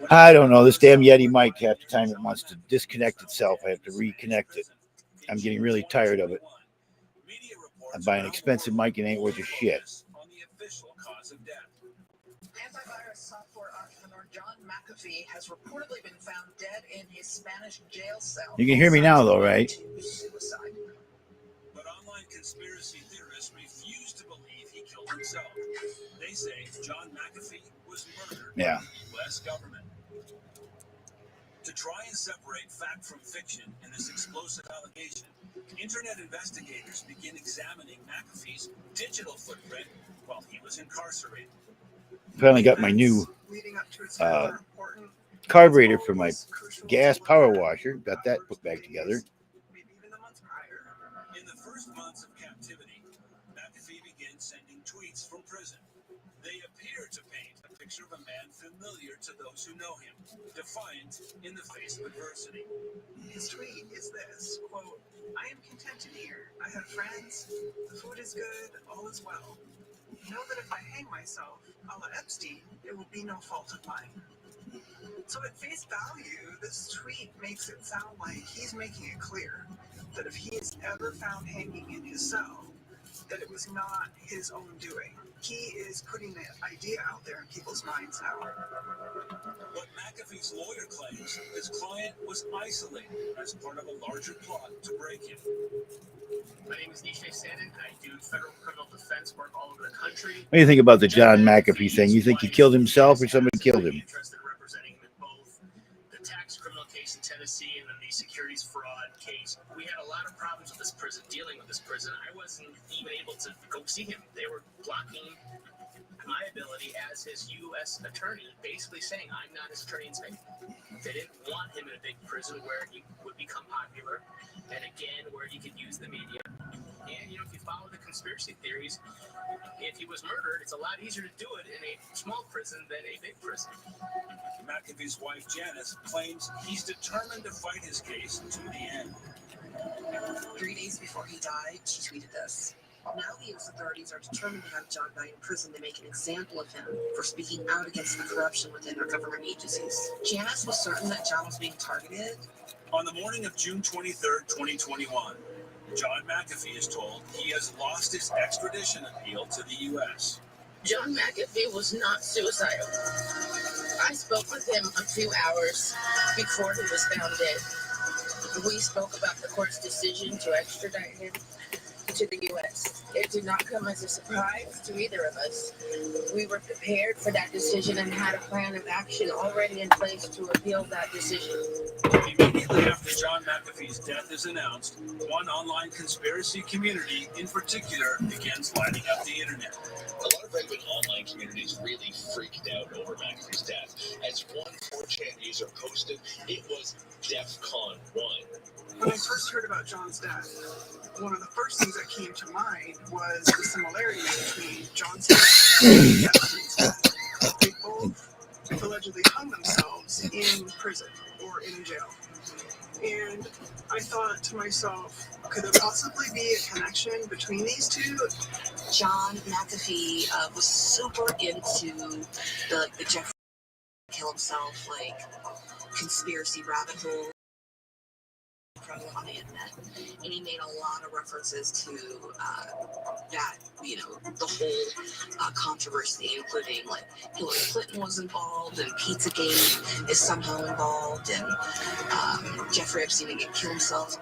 I don't know. This damn Yeti mic, half the time it wants to disconnect itself. I have to reconnect it. I'm getting really tired of it. I buy an expensive mic and ain't worth a shit. Antivirus software entrepreneur John McAfee has reportedly been found dead in his Spanish jail cell. You can hear me now, though, right? Suicide. But online conspiracy theorists refuse to believe he killed himself. They say John McAfee was murdered by the U.S. government. To try and separate fact from fiction in this explosive allegation, internet investigators begin examining McAfee's digital footprint while he was incarcerated. Finally got my new carburetor for my gas power washer. Got that put back together. In the first months of captivity, McAfee began sending tweets from prison. They appear to paint a picture of a man familiar to those who know him, defiant in the face of adversity. His tweet is this, quote, "I am contented here. I have friends. The food is good. All is well. Know that if I hang myself, a la Epstein, it will be no fault of mine." So at face value, this tweet makes it sound like he's making it clear that if he is ever found hanging in his cell, that it was not his own doing. He is putting the idea out there in people's minds now. What McAfee's lawyer claims, his client was isolated as part of a larger plot to break him. My name is Nishay Sanin. I do federal criminal defense work all over the country. What do you think about the John McAfee thing? You think he killed himself or somebody killed him? Interested in representing him in both the tax criminal case in Tennessee and then the securities fraud case. We had a lot of problems with this prison, dealing with this prison. I wasn't even able to go see him. They were blocking my ability as his U.S. attorney, basically saying I'm not his attorney in Spain. They didn't want him in a big prison where he would become popular, and again, where he could use the media. And, you know, if you follow the conspiracy theories, if he was murdered, it's a lot easier to do it in a small prison than a big prison. McAfee's wife, Janice, claims he's determined to fight his case to the end. 3 days before he died, she tweeted this. Now the U.S. authorities are determined to have John die in prison to make an example of him for speaking out against the corruption within our government agencies. Janice was certain that John was being targeted. On the morning of June 23rd, 2021, John McAfee is told he has lost his extradition appeal to the U.S. John McAfee was not suicidal. I spoke with him a few hours before he was found dead. We spoke about the court's decision to extradite him to the U.S. It did not come as a surprise to either of us. We were prepared for that decision and had a plan of action already in place to appeal that decision. Immediately after John McAfee's death is announced, one online conspiracy community in particular begins lighting up the internet. A lot of regular online communities really freaked out over McAfee's death. As one 4chan user posted, it was DEFCON 1. When I first heard about John's death, one of the first things that came to mind was the similarities between John's death and Epstein's death. They both allegedly hung themselves in prison or in jail. And I thought to myself, could there possibly be a connection between these two? John McAfee was super into the Jeffrey kill himself, like, conspiracy rabbit hole on the internet, and he made a lot of references to that, you know, the whole controversy, including like Hillary Clinton was involved and Pizzagate is somehow involved, and Jeffrey Epstein didn't kill himself.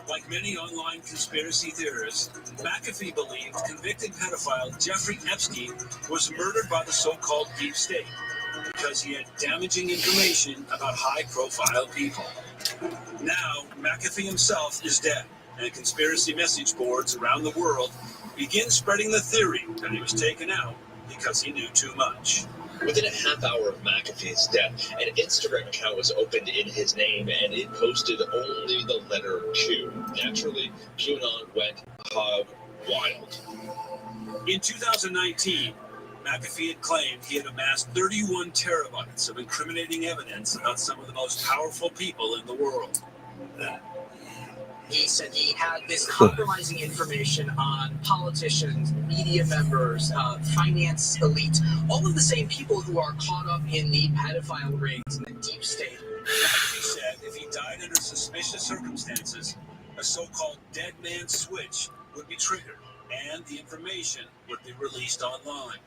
Like many online conspiracy theorists, McAfee believed convicted pedophile Jeffrey Epstein was murdered by the so-called deep state because he had damaging information about high-profile people. Now, McAfee himself is dead, and conspiracy message boards around the world begin spreading the theory that he was taken out because he knew too much. Within a half hour of McAfee's death, an Instagram account was opened in his name, and it posted only the letter Q. Naturally, QAnon went hog wild. In 2019, McAfee had claimed he had amassed 31 terabytes of incriminating evidence about some of the most powerful people in the world. He said he had this compromising information on politicians, media members, finance elite, all of the same people who are caught up in the pedophile rings and the deep state. McAfee said if he died under suspicious circumstances, a so-called dead man switch would be triggered, and the information would be released online.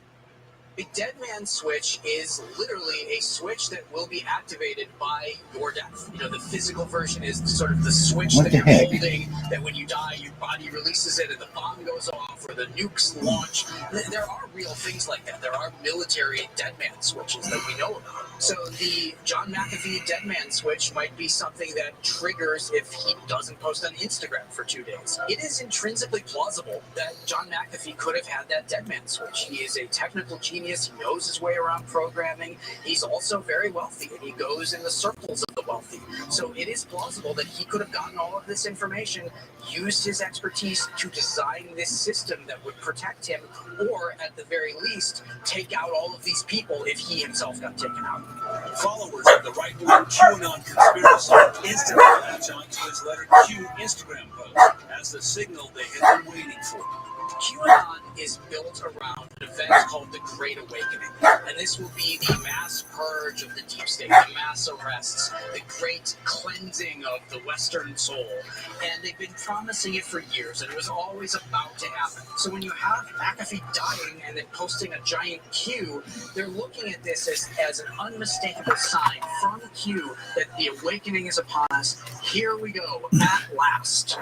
A dead man switch is literally a switch that will be activated by your death. You know, the physical version is sort of the switch What that the you're heck? holding, that when you die, your body releases it and the bomb goes off or the nukes launch. There are real things like that. There are military dead man switches that we know about. So the John McAfee dead man switch might be something that triggers if he doesn't post on Instagram for 2 days. It is intrinsically plausible that John McAfee could have had that dead man switch. He is a technical genius. He knows his way around programming. He's also very wealthy, and he goes in the circles of the wealthy. So it is plausible that he could have gotten all of this information, used his expertise to design this system that would protect him, or at the very least, take out all of these people if he himself got taken out. Followers of the right-wing QAnon conspiracy instantly latch onto his letter Q Instagram post as the signal they had been waiting for. QAnon is built around an event called the Great Awakening, and this will be the mass purge of the deep state, the mass arrests, the great cleansing of the Western soul. And they've been promising it for years, and it was always about to happen. So when you have McAfee dying and then posting a giant Q, they're looking at this as an unmistakable sign from Q that the awakening is upon us. Here we go, at last.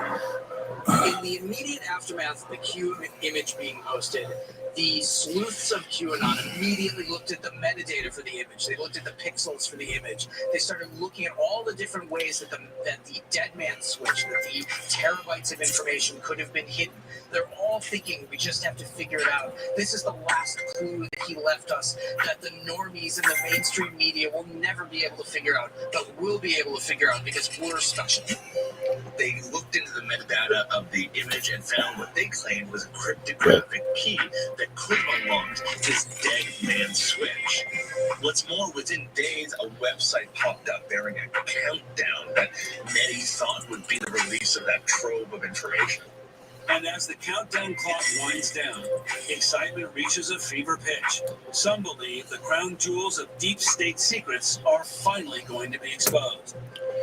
In the immediate aftermath of the Q image being posted, the sleuths of QAnon immediately looked at the metadata for the image. They looked at the pixels for the image. They started looking at all the different ways that the dead man switch, that the terabytes of information could have been hidden. They're all thinking, we just have to figure it out. This is the last clue that he left us, that the normies and the mainstream media will never be able to figure out, but we'll be able to figure out because we're special. They looked into the metadata of the image and found what they claimed was a cryptographic key that could have unlocked this dead man switch. What's more, within days, a website popped up bearing a countdown that many thought would be the release of that trove of information. And as the countdown clock winds down, excitement reaches a fever pitch. Some believe the crown jewels of deep state secrets are finally going to be exposed.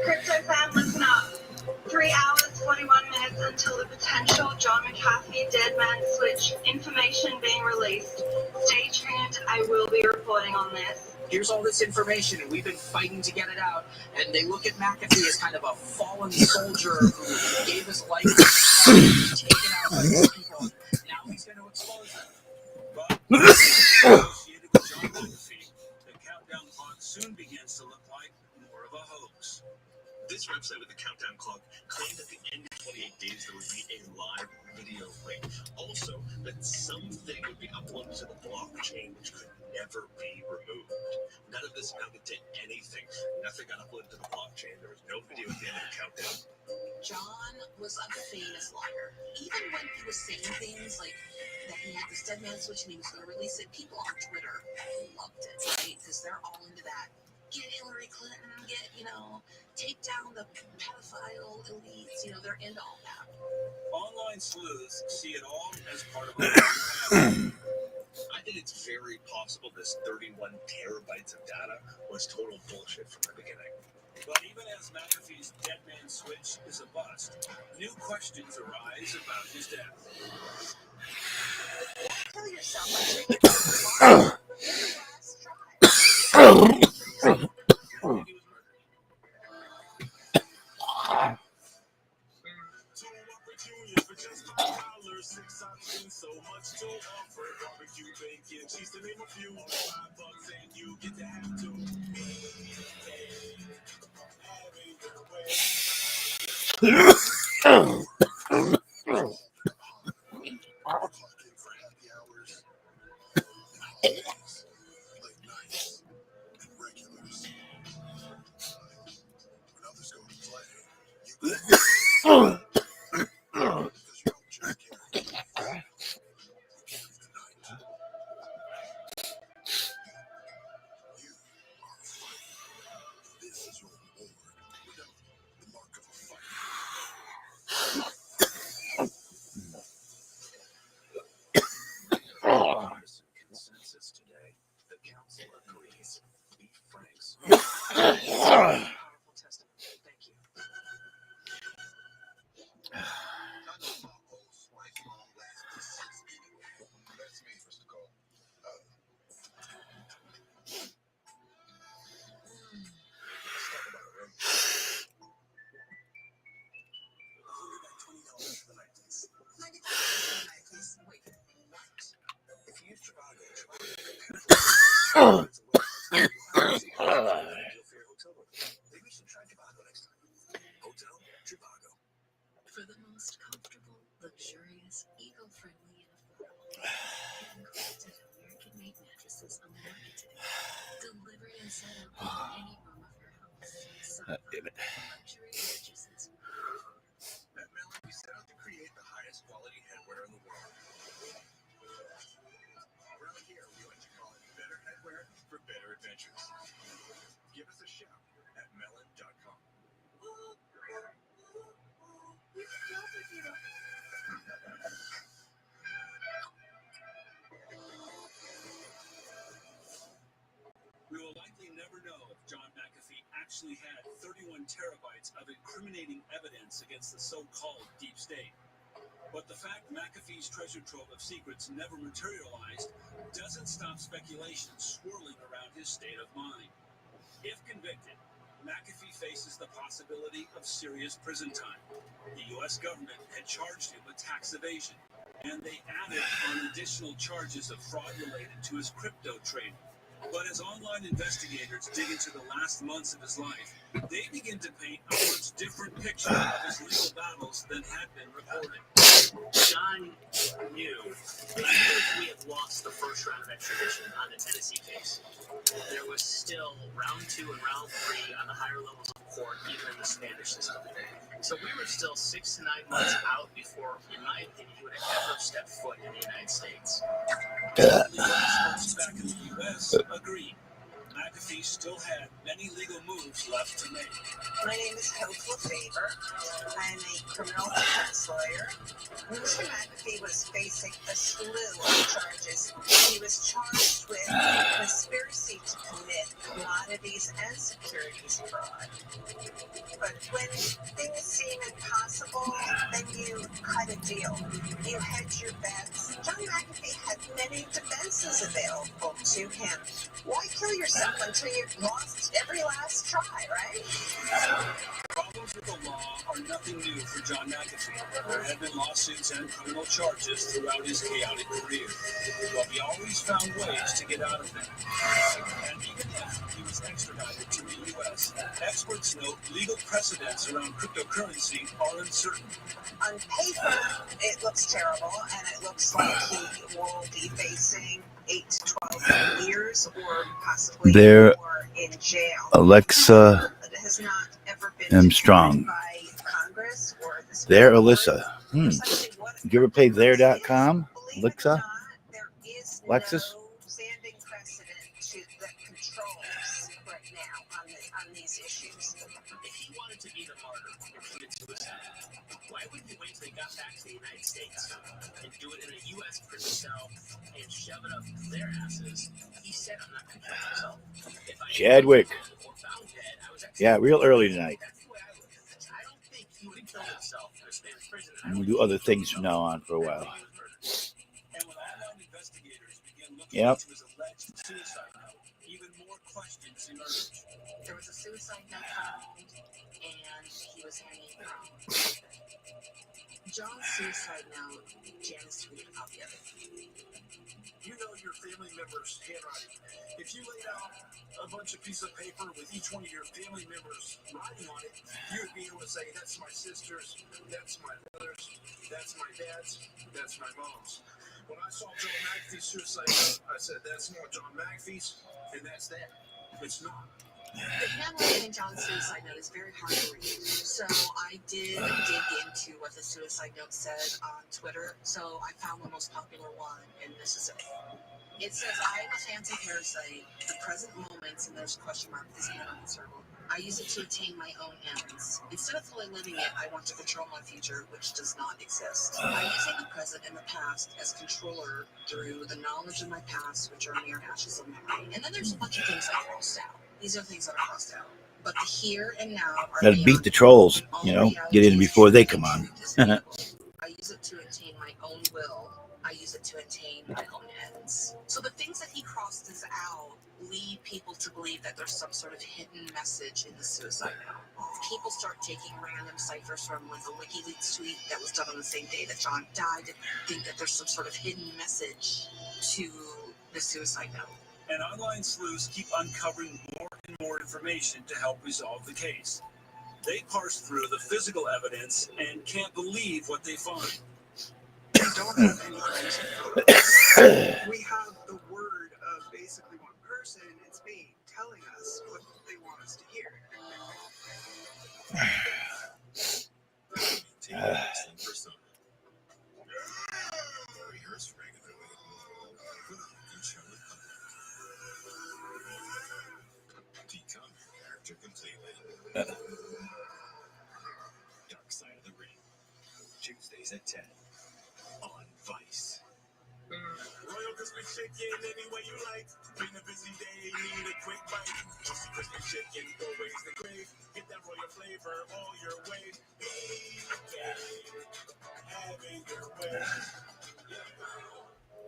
Crypto fam, listen up. 3 hours, 41 minutes until the potential John McAfee dead man switch information being released. Stay tuned, I will be reporting on this. Here's all this information, and we've been fighting to get it out. And they look at McAfee as kind of a fallen soldier who gave his life to be taken out by these people. Now he's going to expose them. But associated with John McAfee, the countdown clock soon begins to look like more of a hoax. This website with the countdown clock claimed at the end of 28 days there would be a live video link. Also, that something would be uploaded to the blockchain which could never be removed. None of this amounted to anything. Nothing got uploaded to the blockchain. There was no video at the end of the countdown. John was a famous liar. Even when he was saying things like that he had this dead man switch and he was going to release it, people on Twitter loved it, right? Because they're all into that. Get Hillary Clinton, take down the pedophile elites, they're into all that. Online sleuths see it all as part of a plan. I think it's very possible this 31 terabytes of data was total bullshit from the beginning. But even as McAfee's dead man switch is a bust, new questions arise about his death. Tell yourself, try. So much to offer, barbecue, bacon, cheese to name a few. $5 and you get to have to For the most comfortable, luxurious, eco-friendly, and affordable, handcrafted American-made mattresses on the market today. Delivered and set up in any room of your house. Some Damn it. luxury purchases. At Mellon, we set out to create the highest quality headwear in the world. Around here, we like to call it better headwear for better adventures. Give us a shout at mellon.com. We will likely never know if John McAfee actually had 31 terabytes of incriminating evidence against the so-called deep state. But the fact McAfee's treasure trove of secrets never materialized doesn't stop speculation swirling around his state of mind. If convicted, McAfee faces the possibility of serious prison time. The U.S. government had charged him with tax evasion, and they added on additional charges of fraud related to his crypto trading. But as online investigators dig into the last months of his life, they begin to paint a much different picture of his legal battles than had been reported. John knew that even if we had lost the first round of extradition on the Tennessee case, there was still round 2 and round 3 on the higher levels of court, even in the Spanish system. So we were still 6 to 9 months out before, in my opinion, he would have ever stepped foot in the United States. Legal experts back in the U.S. agreed. McAfee still had many legal moves left to make. My name is Hope Lefevre. I am a criminal defense lawyer. Mr. McAfee was facing a slew of charges. He was charged with conspiracy to commit commodities and securities fraud. But when things seem impossible, then you cut a deal. You hedge your bets. John McAfee had many defenses available to him. Why kill yourself until you've lost every last try, right? Problems with the law are nothing new for John McAfee. There had been lawsuits and criminal charges throughout his chaotic career, but he always found ways to get out of them. And even if he was extradited to the U.S., experts note legal precedents around cryptocurrency are uncertain. On paper, it looks terrible, and it looks like he will be facing 8 to 12 years or possibly more in jail. Alexa It has not ever been M. Strong. by Congress or the Supreme There, Court. Alyssa. You ever pay there.com? Alexa? There is Lexus? no standing precedent that controls right now on these issues. If he wanted to be the martyr and commit suicide, why wouldn't he wait till he got back to the United States and do it in a U.S. prison cell and shove it up their asses? He said, I'm not going to kill myself. If I Chadwick. or found dead, I was Yeah, real early tonight. That's the way I look at this. I don't think he would have killed himself in a Spanish prison. I'm going to do other things from now on for a while. And when online investigators began looking Yep. into his alleged suicide note, even more questions emerged. There was a suicide note found, and he was hanging from. John's suicide note, Janice tweeted a copy of it. You know your family member's handwriting. If you laid out a bunch of pieces of paper with each one of your family members writing on it, you would be able to say, that's my sister's, that's my brother's, that's my dad's, that's my mom's. When I saw John McAfee's suicide note, I said, that's not John McAfee's, and that's that. It's not. The handwriting in John's suicide note is very hard to read, so I did dig into what the suicide note said on Twitter. So I found the most popular one, and this is it. It says, I am a phantom parasite, the present moments, and there's a question mark with his hand on the circle. I use it to attain my own ends. Instead of fully living it, I want to control my future, which does not exist. I'm using the present and the past as controller through the knowledge of my past, which are mere ashes of memory. And then there's a bunch of things that are crossed out. These are things that are crossed out. But the here and now are Got to beat the trolls, you know, get in before they come on. I use it to attain my own will. I use it to attain my own ends. So the things that he crosses out lead people to believe that there's some sort of hidden message in the suicide note. People start taking random ciphers from like a WikiLeaks tweet that was done on the same day that John died and think that there's some sort of hidden message to the suicide note. And online sleuths keep uncovering more and more information to help resolve the case. They parse through the physical evidence and can't believe what they find. We don't have any crazy photos. We have the word of basically one person. It's me telling us what they want us to hear. Dark Side of the Ring. Tuesdays at 10 on Vice. Royal Crispy Chicken, any way you like. Been a busy day, need a quick bite. Juicy crispy chicken, go raise the grade. Get that royal flavor all your way. Have it your way.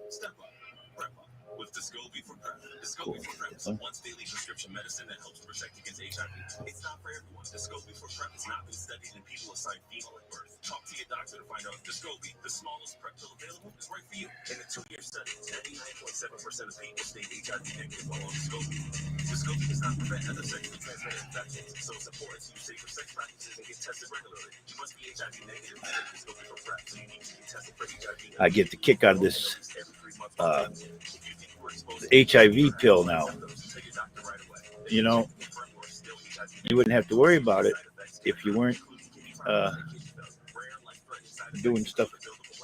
Step up, prep up with Descovy for PrEP. Descovy for PrEP is a once daily prescription medicine that helps protect against HIV. It's not for everyone. Descovy for PrEP has not been studied in people assigned female at birth. Talk to your doctor to find out if Descovy, the smallest PrEP pill available, is right for you. In a 2-year study, 99.7% of people stayed HIV negative while on Descovy. Descovy does not prevent other sexually transmitted infections, so it's important to use safer sex practices and get tested regularly. You must be HIV negative to take Descovy for PrEP, so you need to get tested for HIV. I get the kick out of this HIV pill now. You know, you wouldn't have to worry about it if you weren't doing stuff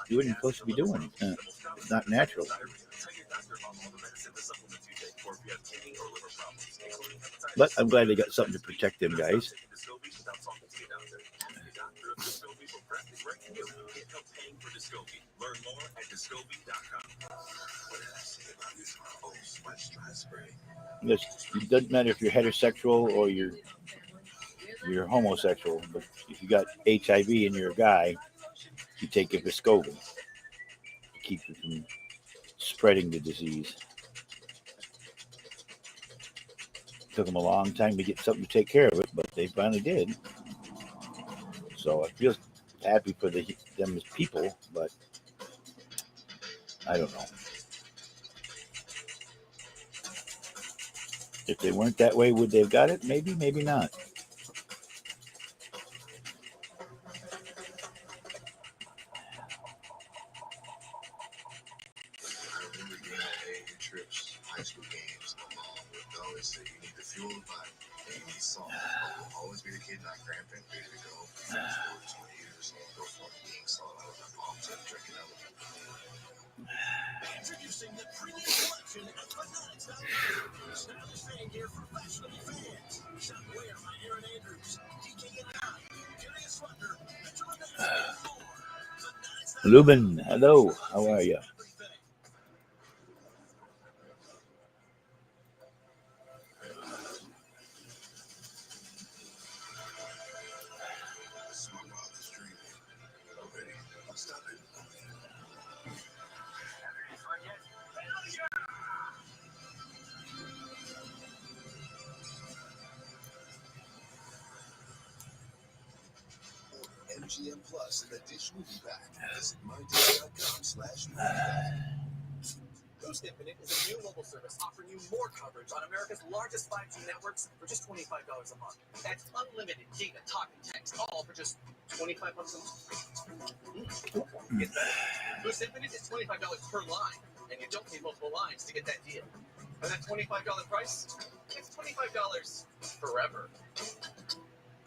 you weren't supposed to be doing. It's not natural. But I'm glad they got something to protect them guys. Learn more at Descovy.com. It doesn't matter if you're heterosexual or you're homosexual, but if you got HIV and you're a guy, you take it Descovy to keep you from spreading the disease. Took them a long time to get something to take care of it, but they finally did. So I feel happy for them as people, but I don't know. If they weren't that way, would they have got it? Maybe, maybe not. I remember doing AA trips, high school games. My mom would always say, you need the fuel of life and you need salt. I'll always be the kid not cramping, ready to go. For 20 years, go for being salt. I was my mom's drinking out. Introducing the premium collection at Fanatics.com. Stylish fan gear for fashionable fans. Shop wear by Aaron Andrews, DK and Don, Darius Rucker, Mitchell and more. Lubin, hello. How are you? MGM Plus and the Dish Movie Pack. Visit mydish.com/moviepack. Boost Infinite is a new mobile service offering you more coverage on America's largest 5G networks for just $25 a month. That's unlimited data, talk, and text, all for just $25 a month. Get that? Boost Infinite is $25 per line, and you don't need multiple lines to get that deal. And that $25 price, it's $25 forever.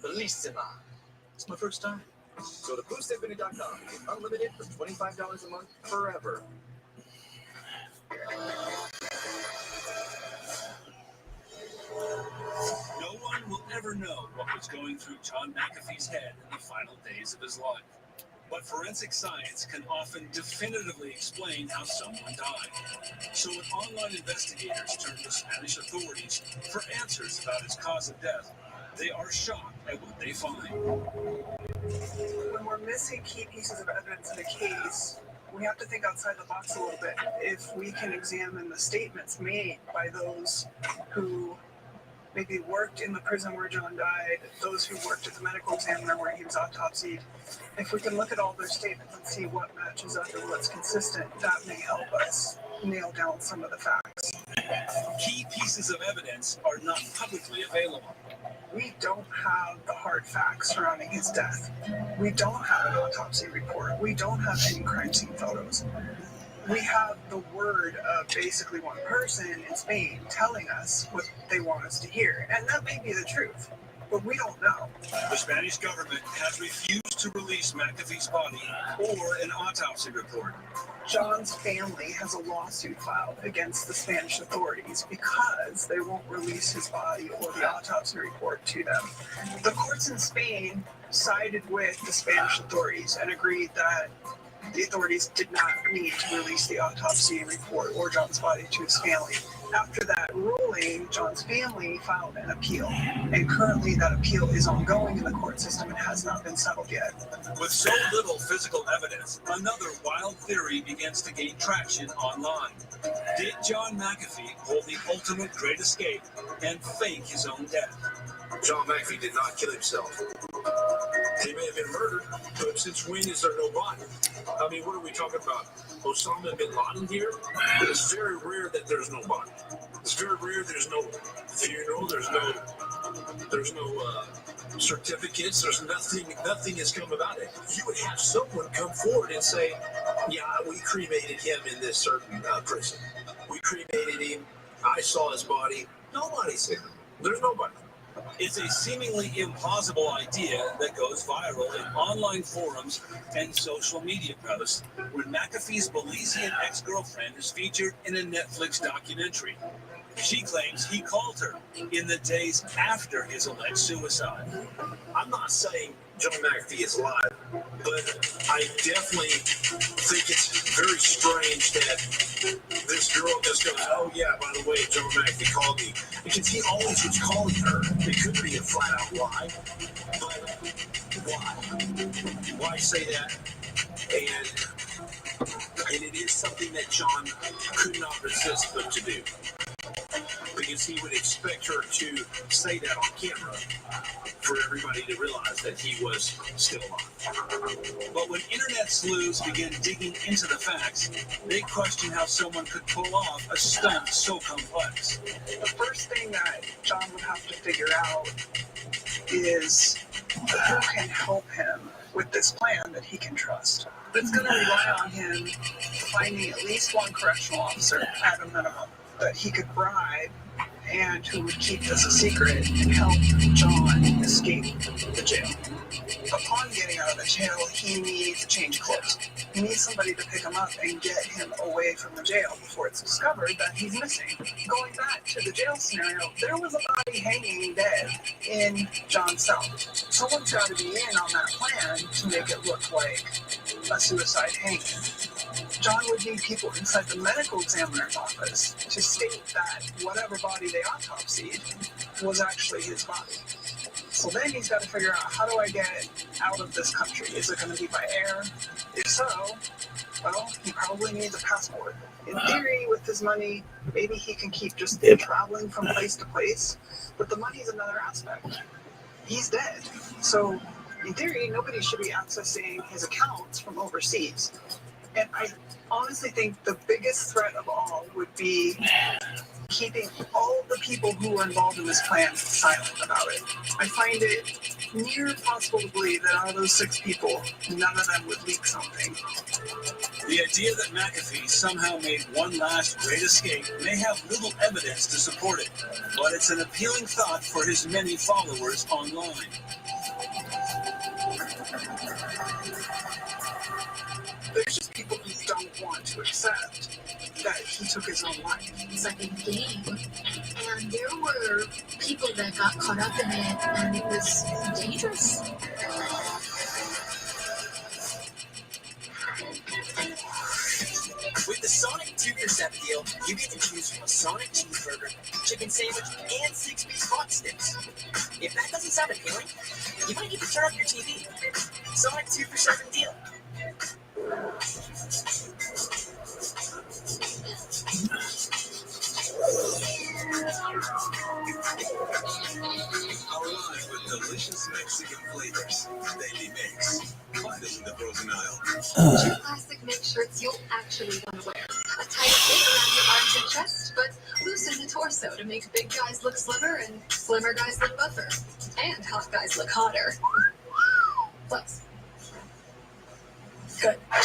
Bellissima. It's my first time. Go to boostinfinite.com and get unlimited for $25 a month forever. No one will ever know what was going through John McAfee's head in the final days of his life. But forensic science can often definitively explain how someone died. So when online investigators turn to Spanish authorities for answers about his cause of death, they are shocked at what they find. When we're missing key pieces of evidence in a case, we have to think outside the box a little bit. If we can examine the statements made by those who maybe worked in the prison where John died, those who worked at the medical examiner where he was autopsied, if we can look at all their statements and see what matches up and what's consistent, that may help us nail down some of the facts. Key pieces of evidence are not publicly available. We don't have the hard facts surrounding his death. We don't have an autopsy report. We don't have any crime scene photos. We have the word of basically one person in Spain telling us what they want us to hear. And that may be the truth, but we don't know. The Spanish government has refused to release McAfee's body or an autopsy report. John's family has a lawsuit filed against the Spanish authorities because they won't release his body or the autopsy report to them. The courts in Spain sided with the Spanish authorities and agreed that the authorities did not need to release the autopsy report or John's body to his family. After that ruling, John's family filed an appeal, and currently that appeal is ongoing in the court system and has not been settled yet. With so little physical evidence, another wild theory begins to gain traction online. Did John McAfee hold the ultimate great escape and fake his own death? John McAfee did not kill himself. He may have been murdered, but since when is there no body? I mean, what are we talking about? Osama bin Laden here? It's very rare that there's no body. It's very rare there's no funeral, there's no certificates, there's nothing has come about it. You would have someone come forward and say, yeah, we cremated him in this certain prison. We cremated him, I saw his body. Nobody's here. There's nobody. It's a seemingly implausible idea that goes viral in online forums and social media posts when McAfee's Belizean ex-girlfriend is featured in a Netflix documentary. She claims he called her in the days after his alleged suicide. I'm not saying John McAfee is alive, but I definitely think it's very strange that this girl just goes, oh yeah, by the way, John McAfee called me. Because he always was calling her. It could be a flat out lie, but why? Why say that? And it is something that John could not resist but to do. Because he would expect her to say that on camera for everybody to realize that he was still alive. But when internet sleuths begin digging into the facts, they question how someone could pull off a stunt so complex. The first thing that John would have to figure out is who can help him with this plan that he can trust. It's going to rely on him finding at least one correctional officer at a minimum that he could bribe and who would keep this a secret and help John escape the jail. Upon getting out of the jail, he needs to change clothes. He needs somebody to pick him up and get him away from the jail before it's discovered that he's missing. Going back to the jail scenario, there was a body hanging dead in John's cell. Someone's got to be in on that plan to make it look like a suicide hanging. John would need people inside the medical examiner's office to state that whatever body they autopsied was actually his body. So then he's got to figure out, how do I get out of this country? Is it going to be by air? If so, well, he probably needs a passport. In theory, with his money, maybe he can keep just traveling from place to place, but the money's another aspect. He's dead. So in theory, nobody should be accessing his accounts from overseas. And I honestly think the biggest threat of all would be keeping all the people who are involved in this plan silent about it. I find it near impossible to believe that out of those 6 people, none of them would leak something. The idea that McAfee somehow made one last great escape may have little evidence to support it, but it's an appealing thought for his many followers online. There's just people who don't want to accept that he took his own life. It's like a game, and there were people that got caught up in it, and it was dangerous. With the Sonic 2 for $7 deal, you get to choose from a Sonic cheeseburger, chicken sandwich, and 6-piece hot sticks. If that doesn't sound appealing, you might need to turn off your TV. Sonic 2 for $7 deal. Arrive with delicious Mexican flavors. Daily Mix. Find us in the frozen aisle. 2 classic mix shirts you'll actually want to wear. A tight fit basic chest, but loosen the torso to make big guys look slimmer and slimmer guys look buffer. And hot guys look hotter. Plus. Good. Are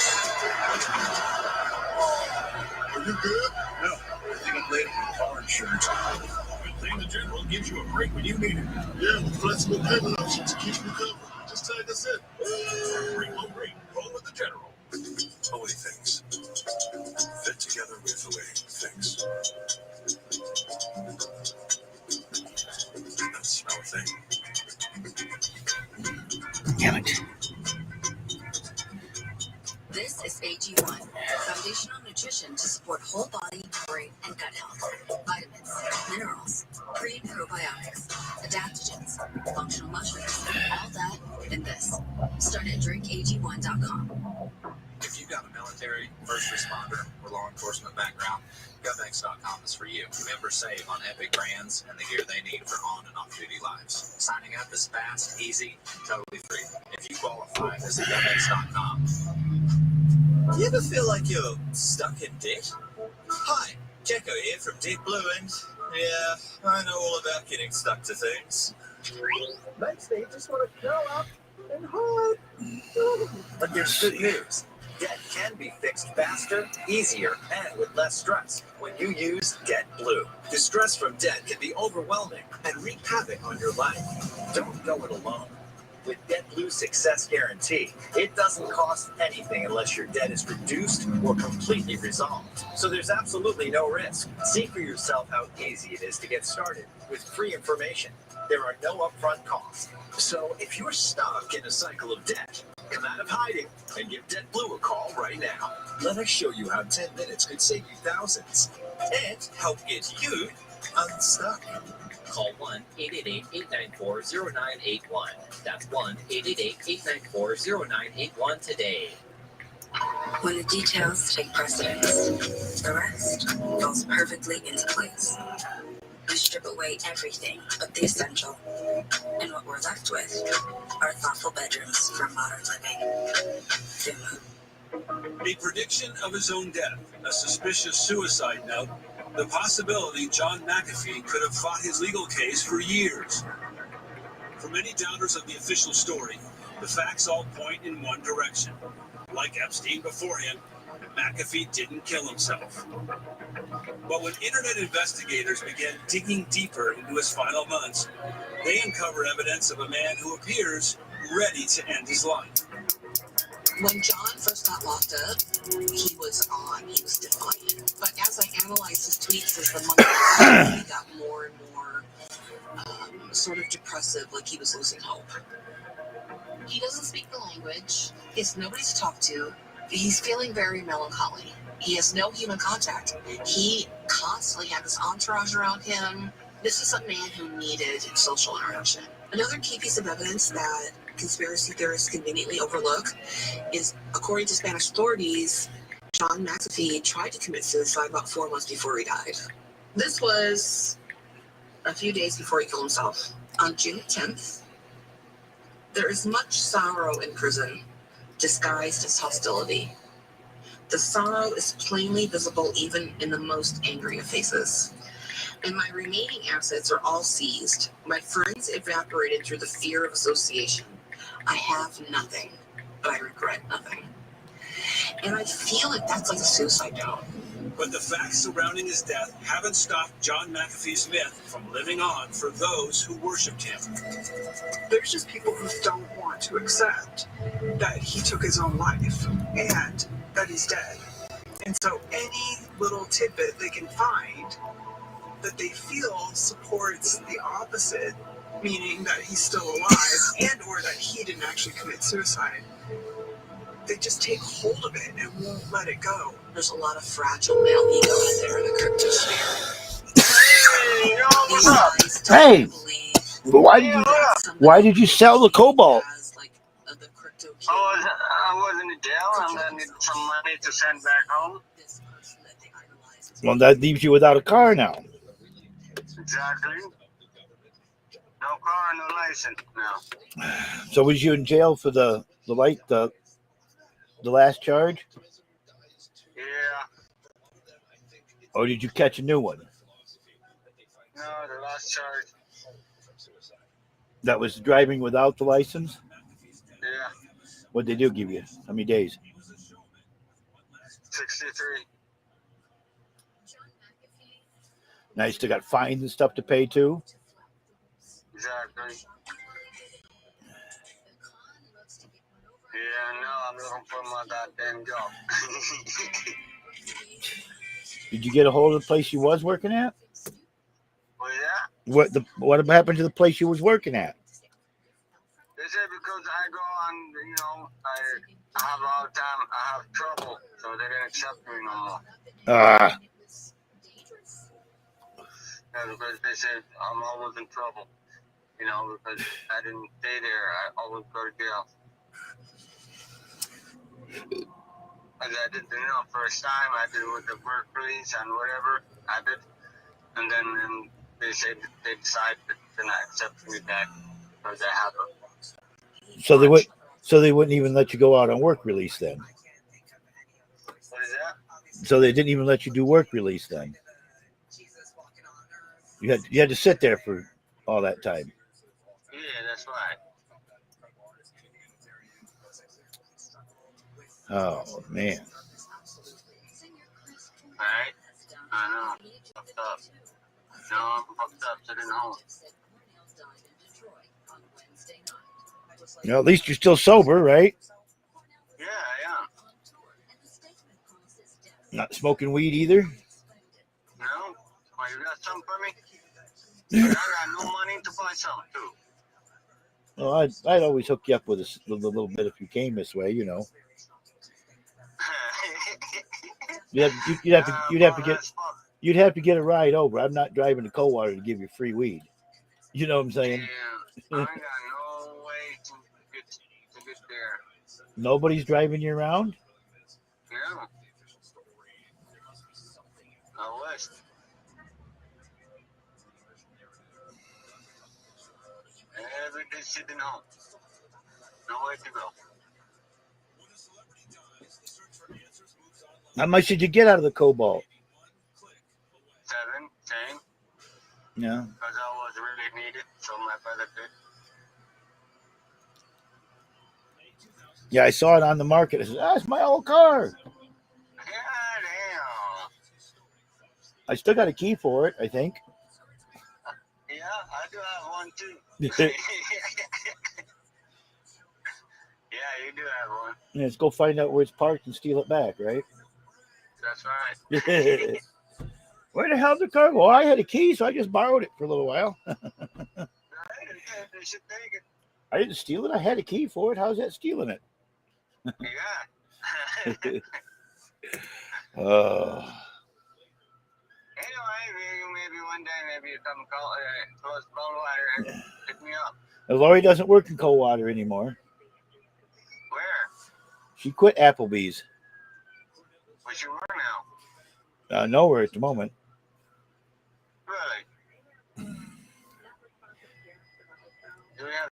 you good? No. I think I'm late for car insurance. Good thing the General gives you a break when you need it. Yeah, with flexible payment options keeps me covered. Just tag us in. Rainbow Green. Roll with the General. The way things fit together with the way things. That's our thing. Damn it. This is AG1, foundational nutrition to support whole body, brain, and gut health. Vitamins, minerals, pre and probiotics, adaptogens, functional mushrooms, all that in this. Start at drinkag1.com. If you've got a military, first responder, or law enforcement background, GovX.com is for you. Members save on epic brands and the gear they need for on and off duty lives. Signing up is fast, easy, and totally free. If you qualify, visit GovX.com. You ever feel like you're stuck in debt? Hi, Jacko here from Deep Blue, and yeah, I know all about getting stuck to things. Makes me just want to curl up and hide. But there's good news. Debt can be fixed faster, easier, and with less stress when you use Debt Blue. The stress from debt can be overwhelming and wreak havoc on your life. Don't go it alone. With Debt Blue Success Guarantee, it doesn't cost anything unless your debt is reduced or completely resolved. So there's absolutely no risk. See for yourself how easy it is to get started with free information. There are no upfront costs. So if you're stuck in a cycle of debt, come out of hiding and give Debt Blue a call right now. Let us show you how 10 minutes could save you thousands and help get you unstuck. Call 1-888-894-0981. That's 1-888-894-0981 today. When the details take precedence, the rest falls perfectly into place. We strip away everything but the essential, and what we're left with are thoughtful bedrooms for modern living. Fumu. A prediction of his own death, a suspicious suicide note, the possibility John McAfee could have fought his legal case for years. For many doubters of the official story, the facts all point in one direction. Like Epstein before him, McAfee didn't kill himself. But when internet investigators began digging deeper into his final months, they uncovered evidence of a man who appears ready to end his life. When John first got locked up, he was defiant. But as I analyzed his tweets as the month went on, he got more and more sort of depressive, like he was losing hope. He doesn't speak the language. He has nobody to talk to. He's feeling very melancholy. He has no human contact. He constantly had this entourage around him. This is a man who needed social interaction. Another key piece of evidence that conspiracy theorists conveniently overlook is, according to Spanish authorities, John McAfee tried to commit suicide about 4 months before he died. This was a few days before he killed himself. On June 10th, there is much sorrow in prison, disguised as hostility. The sorrow is plainly visible even in the most angry of faces. And my remaining assets are all seized. My friends evaporated through the fear of association. I have nothing, but I regret nothing. And I feel like that's like a suicide note. But the facts surrounding his death haven't stopped John McAfee's myth from living on for those who worshipped him. There's just people who don't want to accept that he took his own life and that he's dead. And so any little tidbit they can find that they feel supports the opposite, meaning that he's still alive and or that he didn't actually commit suicide, they just take hold of it and won't let it go. There's a lot of fragile male ego out there in the cryptosphere. Hey, why did you sell the cobalt? I was in jail and I needed some money to send back home. Well, that leaves you without a car now. Exactly. No car, no license now. So was you in jail for the last charge? Yeah. Or did you catch a new one? No, the last charge. That was driving without the license? Yeah, What'd they do give you? How many days? 63. Now you still got fines and stuff to pay too? Exactly. Yeah, no, I'm looking for my goddamn job. Did you get a hold of the place you was working at? What is that? What happened to the place you was working at? They said because I go on, you know, I have a lot of time, I have trouble, so they didn't accept me no more. Ah, Yeah, because they said I'm always in trouble, you know, because I didn't stay there, I always go to jail. Because I did, you know, first time I did with the work release and whatever I did, and then they said they decided to not accept me back because I have a. so they wouldn't even let you go out on work release then. What is that? So they didn't even let you do work release then. You had to sit there for all that time. Yeah, that's right. Oh man. Right? I know. Fucked up. No, I'm fucked up sitting home. At least you're still sober, right? Yeah, I am. Not smoking weed either. No? Well, you got something for me? I got no money to buy something too. Well, I'd always hook you up with a little bit if you came this way, you know. You'd have to get a ride over. I'm not driving to Coldwater to give you free weed. You know what I'm saying? Yeah, I ain't got no way to get there. Nobody's driving you around? No. I wish. Every day sitting home. Nowhere to go. How much did you get out of the Cobalt? 7, same. Yeah. Because I was really needed, so my brother did. Yeah, I saw it on the market. I said, that's my old car. Yeah, damn. I still got a key for it, I think. Yeah, I do have one too. Yeah, you do have one. Yeah, let's go find out where it's parked and steal it back, right? That's right. Where the hell did the car go? I had a key, so I just borrowed it for a little while. They should take it. I didn't steal it. I had a key for it. How's that stealing it? Yeah. Anyway, maybe one day, maybe you come close Coldwater and pick me up. Lori doesn't work in Coldwater anymore. Where? She quit Applebee's. Where she work now? Nowhere at the moment. Really? Do we have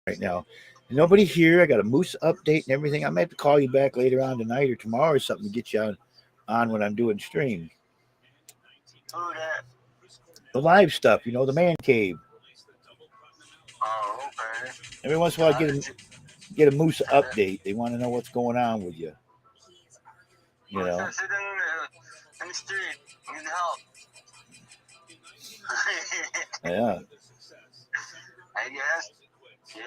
Right now, nobody here. I got a moose update and everything. I might have to call you back later on tonight or tomorrow or something to get you on when I'm doing stream. who that? The live stuff, you know, the man cave. Oh, okay. Every once in a while, I get a moose update. They want to know what's going on with you. You know. I'm sitting in the street. Need help. Yeah. I guess. Yeah.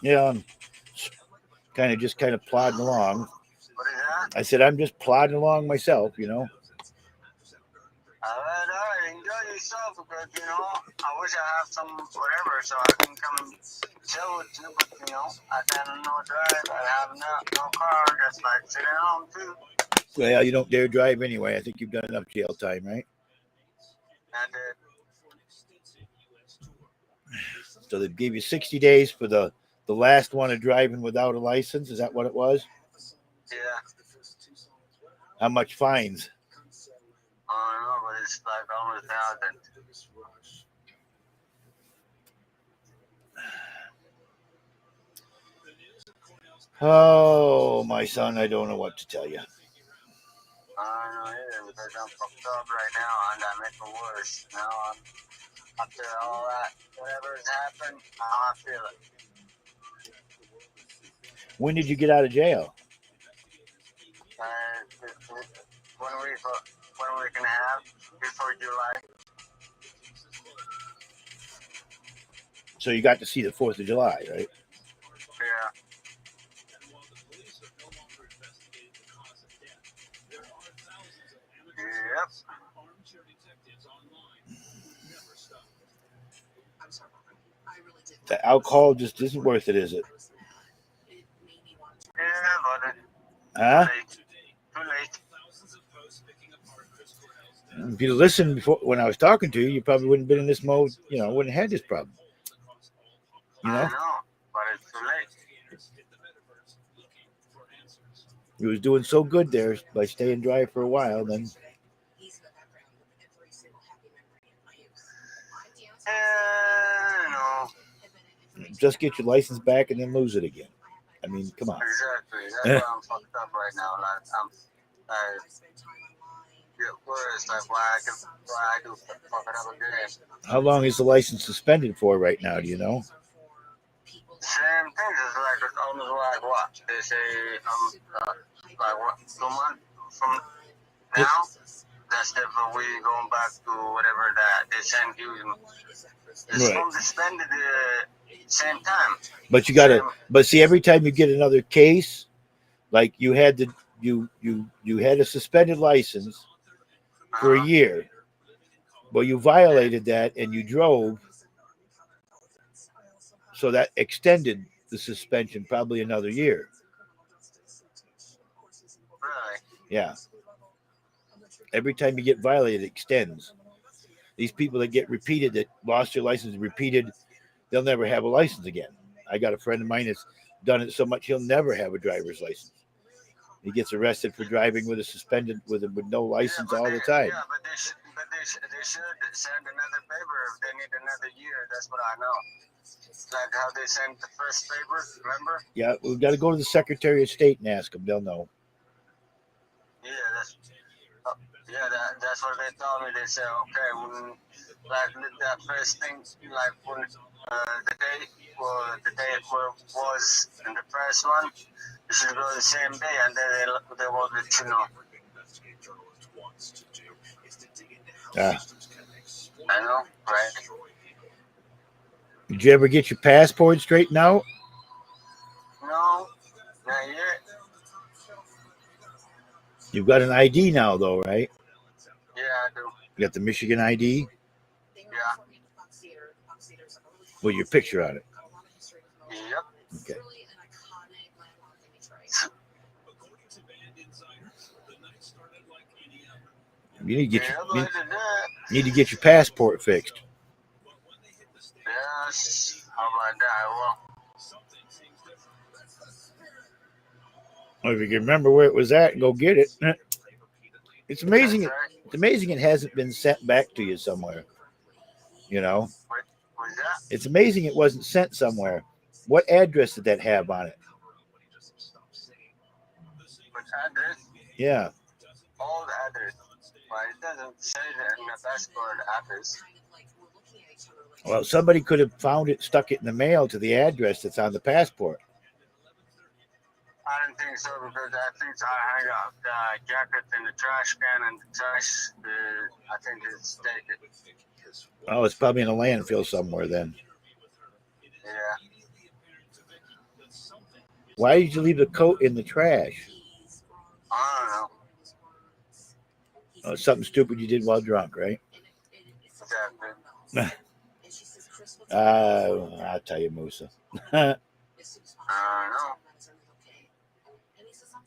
Yeah. I'm kind of plodding along. What is that? I said I'm just plodding along myself, you know. All right. Enjoy yourself because, you know, I wish I have some whatever so I can come and chill with you, but, you know, I can't no drive. I have no car. That's like sitting home, too. Well, you don't dare drive anyway. I think you've done enough jail time, right? I did. So they gave you 60 days for the last one of driving without a license. Is that what it was? Yeah. How much fines? I don't know, but it's like almost 1,000. Oh, my son, I don't know what to tell you. I don't know either because I'm fucked up right now and I make it worse. Now I'm after all that, whatever's happened, I feel it. When did you get out of jail? 1 week and a half before July. So you got to see the 4th of July, right? Yeah. Yep. The alcohol just isn't worth it, is it? Yeah, but Huh? too late. If you listened before when I was talking to you, you probably wouldn't have been in this mode. You know, wouldn't have had this problem. You know? I know, but it's too late. You was doing so good there by staying dry for a while, then No. just get your license back and then lose it again. I mean, come on. Exactly. That's why I'm fucked up right now. Like I'm get worse. Like why I do fuck it up again. How long is the license suspended for right now? Do you know? Same thing. It's like it's almost like what they say. Like what 2 months from now. That's if we going back to whatever that they send you. It's Right. suspended same time. But you gotta. But see, every time you get another case, like you had you had a suspended license for a year. Well, you violated that and you drove, so that extended the suspension probably another year. Really? Yeah. Every time you get violated, it extends. These people that get repeated, that lost their license repeated, they'll never have a license again. I got a friend of mine that's done it so much he'll never have a driver's license. He gets arrested for driving with a suspended with no license all the time. Yeah, but they should send another paper if they need another year. That's what I know. Like how they sent the first paper, remember? Yeah, we've got to go to the Secretary of State and ask them. They'll know. Yeah, that's what they told me. They said, okay, when like that first thing, like when the day was in the first one, you should go the same day, and then they will let you know. Yeah. I know, right? Did you ever get your passport straightened out? No, not yet. You've got an ID now, though, right? Yeah, I do. You got the Michigan ID Yeah. with your picture on it. Yep. Okay. You need to get need to get your passport fixed. Yes. How about that? Well, if you can remember where it was at, go get it. It's amazing. It's amazing it hasn't been sent back to you somewhere. You know, it's amazing it wasn't sent somewhere. What address did that have on it? Which address? Yeah. All the address. But it doesn't say that in the passport address. Well, somebody could have found it, stuck it in the mail to the address that's on the passport. I don't think so because I think I hang up the jacket in the trash can and the trash. I think it's taken. Oh, it's probably in a landfill somewhere then. Yeah. Why did you leave the coat in the trash? I don't know. Oh, something stupid you did while drunk, right? Exactly. I'll tell you, Musa. I don't know.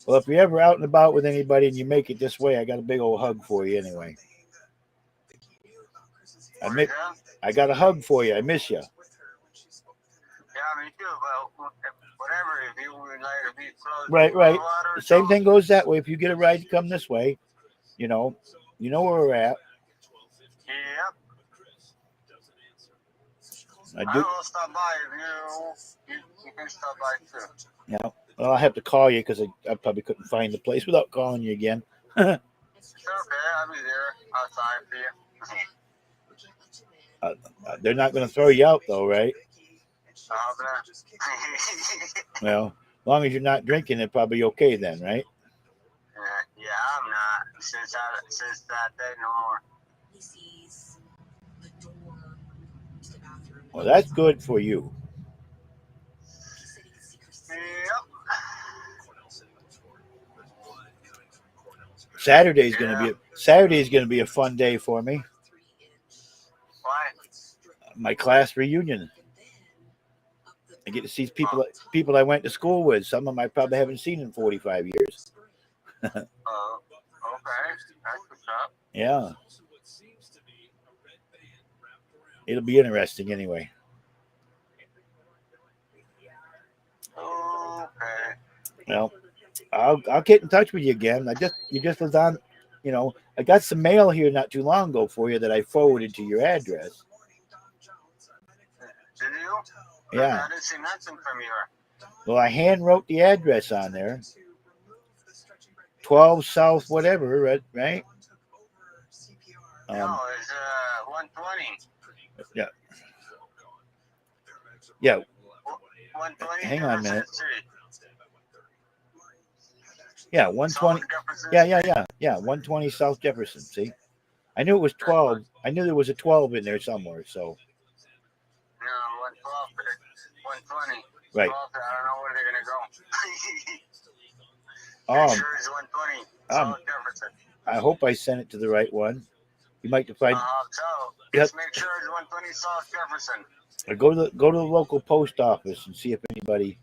Well, if you're ever out and about with anybody and you make it this way, I got a big old hug for you anyway. I got a hug for you. I miss you. Yeah, me too. But whatever, if you would like to be close Right, to right. the water, The same thing goes that way. If you get a ride to come this way, you know where we're at. Yep. I I do. will stop by if you can stop by too. Yeah. Well, I'll have to call you because I probably couldn't find the place without calling you again. It's okay. I'll be there outside for you. They're not going to throw you out, though, right? Well, as long as you're not drinking, it's probably okay then, right? Yeah, I'm not. Since that day, no more. He sees the door to the bathroom. Well, that's good for you. He said he could see Christine. Yep. Saturday's going to be a fun day for me. Why? My class reunion. I get to see people I went to school with. Some of them I probably haven't seen in 45 years. Okay. That's what's up. Yeah. It'll be interesting anyway. Okay. Well, I'll get in touch with you again. You just was on, I got some mail here not too long ago for you that I forwarded to your address. Did you? Yeah. I didn't see nothing from you. Well, I hand wrote the address on there. 12 South whatever, right? No, it's 120. Yeah. Yeah. 120. Hang on a minute. Street. Yeah, 120. Yeah. 120 South Jefferson. See, I knew it was 12. I knew there was a 12 in there somewhere. So. No, 112. 120. Right. 12, I don't know where they're gonna go. Sure it's 120. South Jefferson. I hope I sent it to the right one. You might find. Just make sure it's 120 South Jefferson. Or go to the local post office and see if anybody.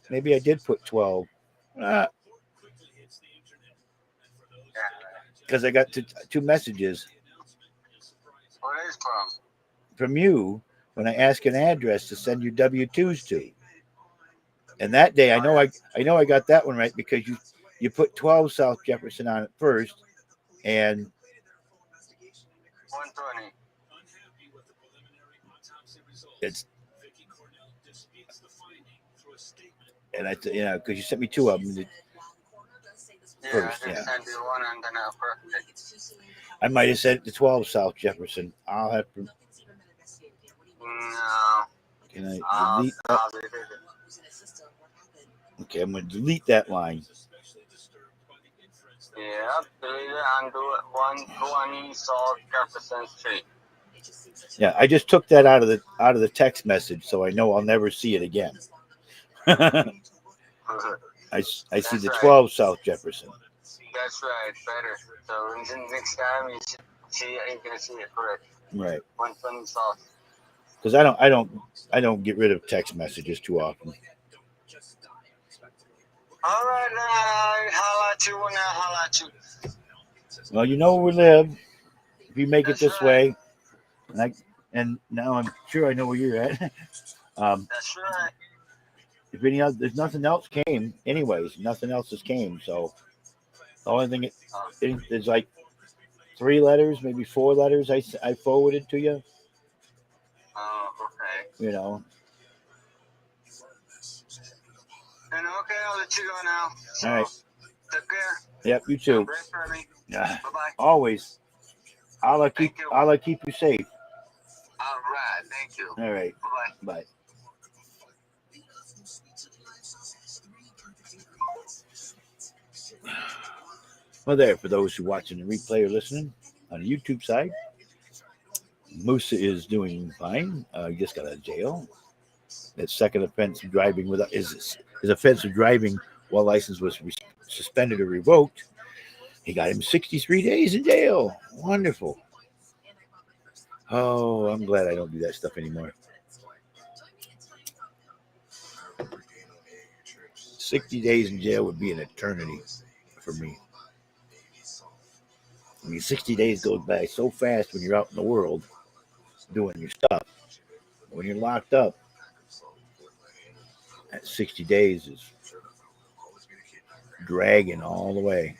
Maybe I did put 12. Because I got two messages. What is from? From you when I ask an address to send your W-2s to. And that day, I know I got that one right because you put 12 South Jefferson on it first, and 120. It's and because you sent me two of them first. I just sent you one and then I might have sent it to 12 South Jefferson. I'll have to. No. Can I delete that? Okay, I'm going to delete that line. Yeah, delete it and do it 120 South Jefferson Street. Yeah, I just took that out of the text message, so I know I'll never see it again. I see the 12 South Jefferson. That's right, better. So next time you can see it correct. Right. 120 South. Because I don't get rid of text messages too often. All right, holla at you when I holla at you. Well, you know where we live. If you make it this way, and now I'm sure I know where you're at. That's right. If there's nothing else came, anyways. Nothing else has came. So the only thing there's like 3 letters, maybe 4 letters I forwarded to you. Oh, okay. You know. And okay, I'll let you go now. So, all right. Take care. Yep, you too. Yeah. Bye-bye. Always. I'll keep you safe. All right. Thank you. All right. Bye-bye. Bye. Well, there, for those who are watching the replay or listening on the YouTube side, Musa is doing fine. He just got out of jail. That second offense of driving his offense of driving while license was suspended or revoked. He got him 63 days in jail. Wonderful. Oh, I'm glad I don't do that stuff anymore. 60 days in jail would be an eternity for me. I mean, 60 days goes by so fast when you're out in the world doing your stuff. When you're locked up, that 60 days is dragging all the way.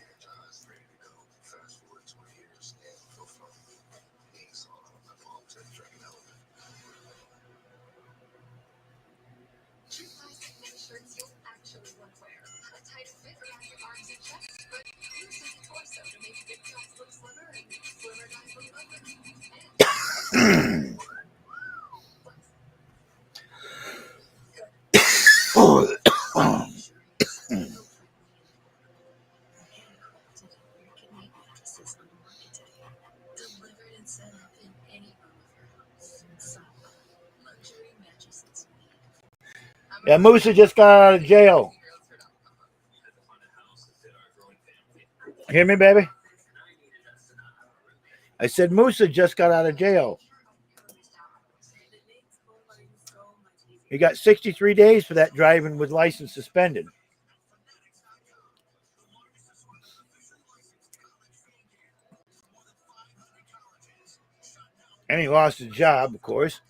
Yeah, Musa just got out of jail. Hear me, baby? I said Musa just got out of jail. He got 63 days for that driving with license suspended. And he lost his job, of course.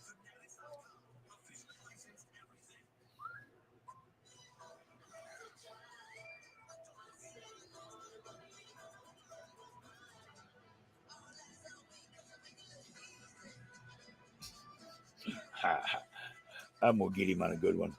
I'm going to get him on a good one.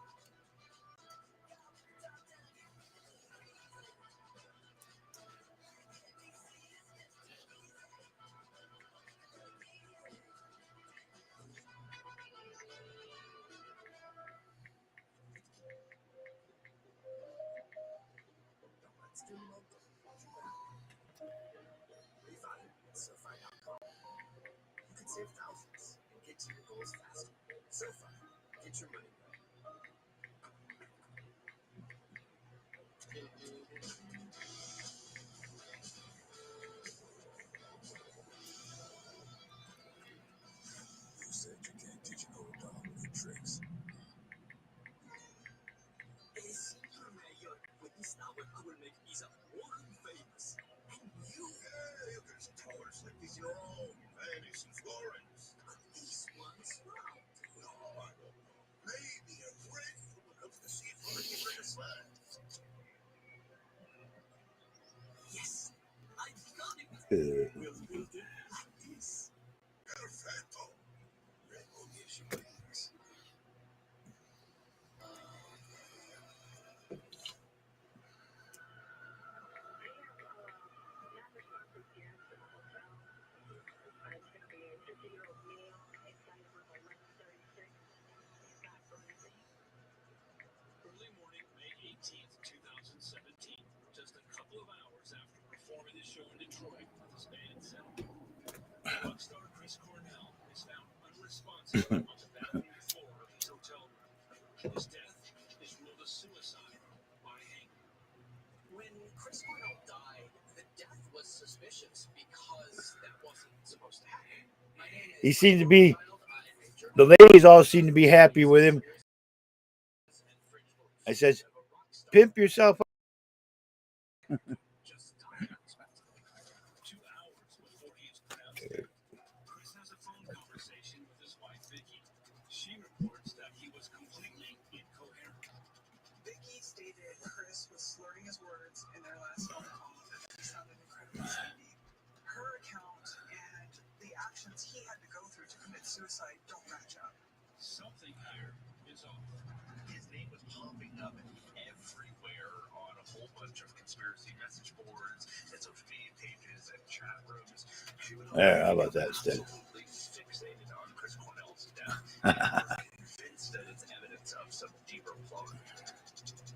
Early morning, May 18th, 2017, just a couple of hours after performing his show in Detroit with his band Settle. Rock star Chris Cornell is found unresponsive on the bathroom floor of his hotel room. His death is ruled a suicide by hanging. When Chris Cornell died, the death was suspicious because that wasn't supposed to happen. He seems to be, the ladies all seem to be happy with him. I says, pimp yourself up. 2 hours before he is pronounced dead, Chris has a phone conversation with his wife, Vicky. She reports that he was completely incoherent. Vicky stated Chris was slurring his words in their last phone call and that he sounded incredibly sleepy. Her account and the actions he had to go through to commit suicide don't match up. Something here is off. His name was popping up everywhere on a whole bunch of conspiracy message boards and social media pages and chat rooms. There, how about that instead? Absolutely fixated on Chris Cornell's death and was convinced that it's evidence of some deeper plot.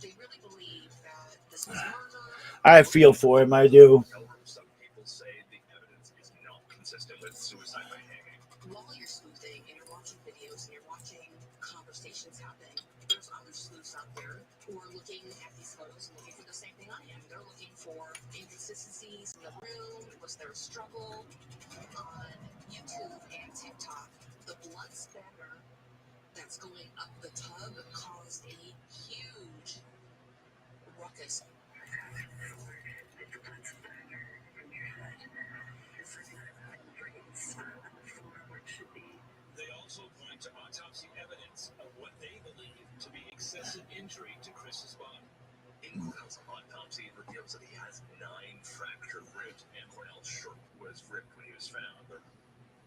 They really believe that this was murder. I feel for him, I do. Some people say the evidence is not consistent with suicide by hanging. While you're sleuthing and you're watching videos and you're watching conversations happening, there's other sleuths out there who are looking at these photos and looking for the same thing I am. They're looking for inconsistencies in the room. Was there a struggle? On YouTube and TikTok, the blood spatter that's going up the tub caused a huge innocent injury to Chris's body. In Cornell's autopsy, it reveals that he has 9 fractured ribs, and Cornell's shirt was ripped when he was found. They're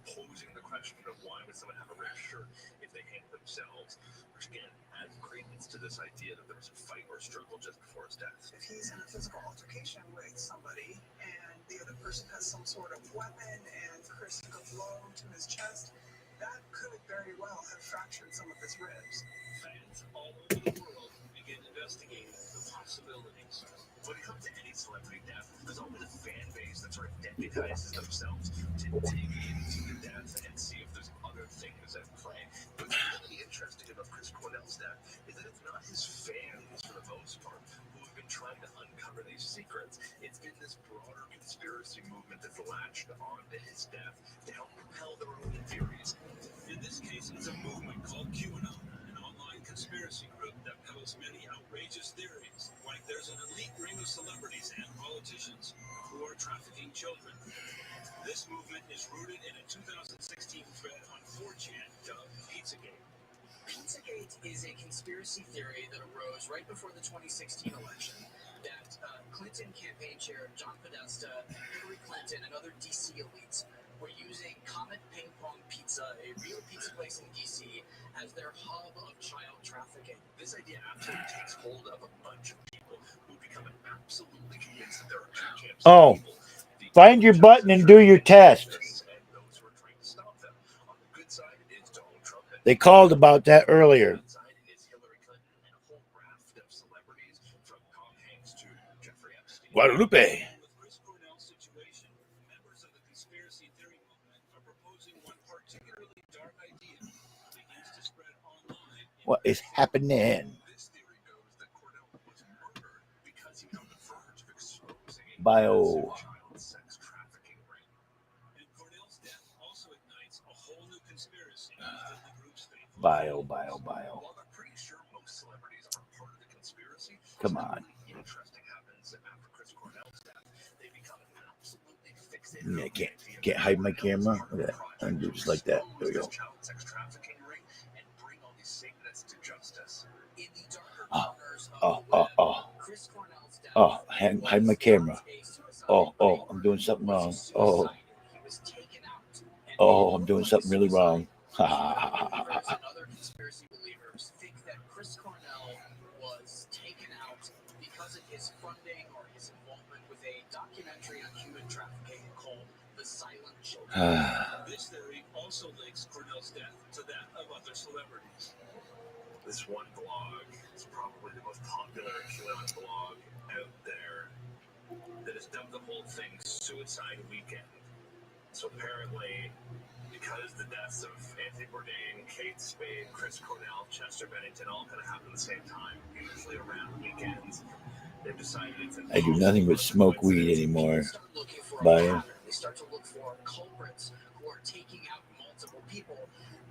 posing the question of why would someone have a ripped shirt if they hanged themselves, which again adds credence to this idea that there was a fight or struggle just before his death. If he's in a physical altercation with somebody and the other person has some sort of weapon and Chris took a blow to his chest, that could very well have fractured some of his ribs. Fans all over the world begin investigating the possibilities. When it comes to any celebrity death, there's always a fan base that sort of deputizes themselves to dig into the death and see if there's other things at play. What's really interesting about Chris Cornell's death is that it's not his fans, for the most part, who have been trying to uncover these secrets. It's been this broader conspiracy movement that's latched onto his death to help propel their own theories. In this case, it's a movement called QAnon, an online conspiracy group that peddles many outrageous theories, like there's an elite ring of celebrities and politicians who are trafficking children. This movement is rooted in a 2016 thread on 4chan dubbed Pizzagate. Pizzagate is a conspiracy theory that arose right before the 2016 election that Clinton campaign chair John Podesta, Hillary Clinton, and other DC elites were using Comet Ping Pong Pizza, a real pizza place in DC, as their hub of child trafficking. This idea absolutely takes hold of a bunch of people who become absolutely convinced that there are two camps Oh, of people. find your button and do your test. And those who are trying to stop them. On the good side is Donald Trump. And They called about that earlier. on the side is Hillary Clinton and a whole raft of celebrities from Tom Hanks to Jeffrey Epstein. Guadalupe. With Chris Cornell's situation, members of the conspiracy theory movement are proposing one particularly dark idea that begins to spread online. What is happening? This theory goes that Cornell was murdered because he was on the verge of exposing a Bio. massive child sex trafficking ring. And Cornell's death also ignites a whole new conspiracy within the group's faithful. Bio. While I'm pretty sure most celebrities are part of the conspiracy, Come on. something interesting happens after Chris Cornell's death. They become absolutely fixated Yeah, on the idea can't that hide my Cornell's camera. part Look of at the that. And project do to just like that. expose There we this go. child sex trafficking ring and bring all these Satanists to justice. In the darker Oh, corners of oh, the oh, web, oh. Chris Cornell's death Oh, hide my camera. was a suicide Oh, I'm doing something wrong. was a Oh, suicide. He was taken out. And oh, I'm doing something really wrong. Ha ha ha ha ha believers ha. and other conspiracy believers think that Chris Cornell was taken out because of his funding or his involvement with a documentary on human trafficking called The Silent Children. This theory also links Cornell's death to that of other celebrities. This one blog is probably the most popular QAnon blog out there that has dubbed the whole thing Suicide Weekend. So apparently, because the deaths of Anthony Bourdain, Kate Spade, Chris Cornell, Chester Bennington all kind of happen at the same time, usually around weekends, they've decided it's I do nothing but smoke weed anymore. Start looking for a Bio. pattern. They start to look for culprits who are taking out multiple people,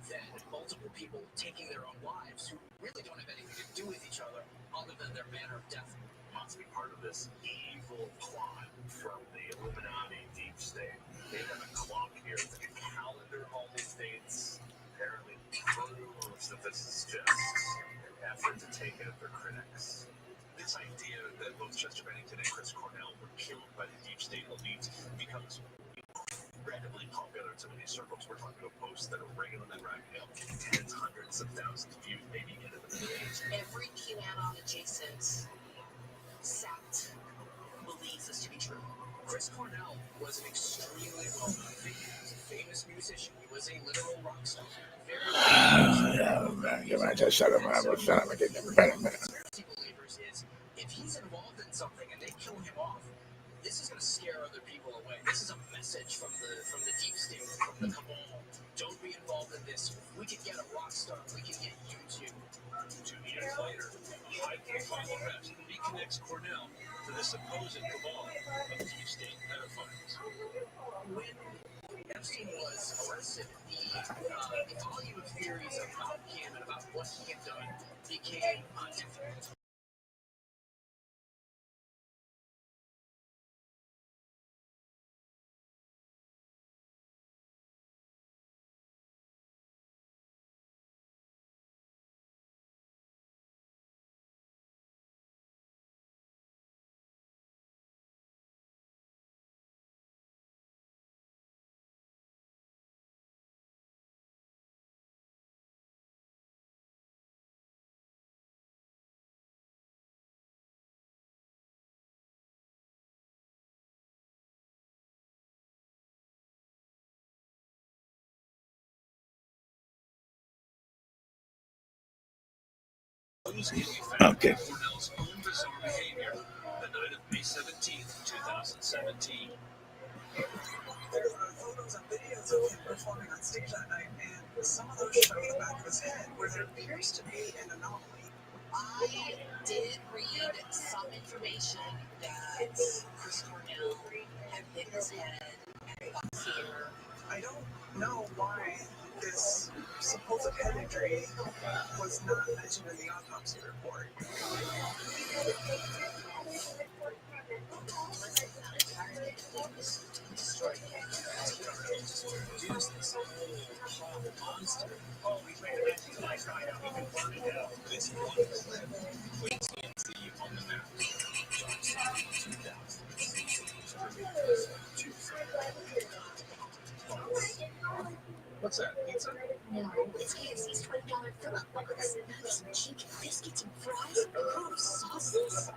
then multiple people taking their own lives who really don't have anything to do with each other other than their manner of death. must be part of this evil plot from the Illuminati deep state. They have a clock here, it's like a calendar, all these dates. Apparently proves that this is just an effort to take out their critics. This idea that both Chester Bennington and Chris Cornell were killed by the deep state elite becomes incredibly popular in some of these circles. We're talking about posts that are regularly racking up tens, hundreds of thousands of views, maybe into the millions. Every QAnon adjacent sect believes this to be true. Chris Cornell was an extremely well-known figure. He was a famous musician. He was a literal rock star. Very conspiracy believers is if he's involved in something and they kill him off, this is going to scare other people away. This is a message from the deep state, from the cabal. Don't be involved in this. If we could get a rock star, we can get you too. 2 years later, a high-profile arrest reconnects Cornell to the supposed cabal of deep state pedophiles. When Epstein was arrested, the volume of theories about him and about what he had done became infinite. clues can be found Okay. in Cornell's own bizarre behavior the night of May 17th, 2017. There are photos and videos of him performing on stage that night, and some of those show the back of his head where there appears to be an anomaly. I did read some information that Chris Cornell had hit his head and up here. I don't know why this supposed head injury was not mentioned in the autopsy report. Monster. Oh, we made a magic nice night out. We can burn it down. This one is Queen's TNC on the map. What's that? Pizza? No, it's KFC's $20 fill-up box. Some chicken biscuits and fries, a row of sauces.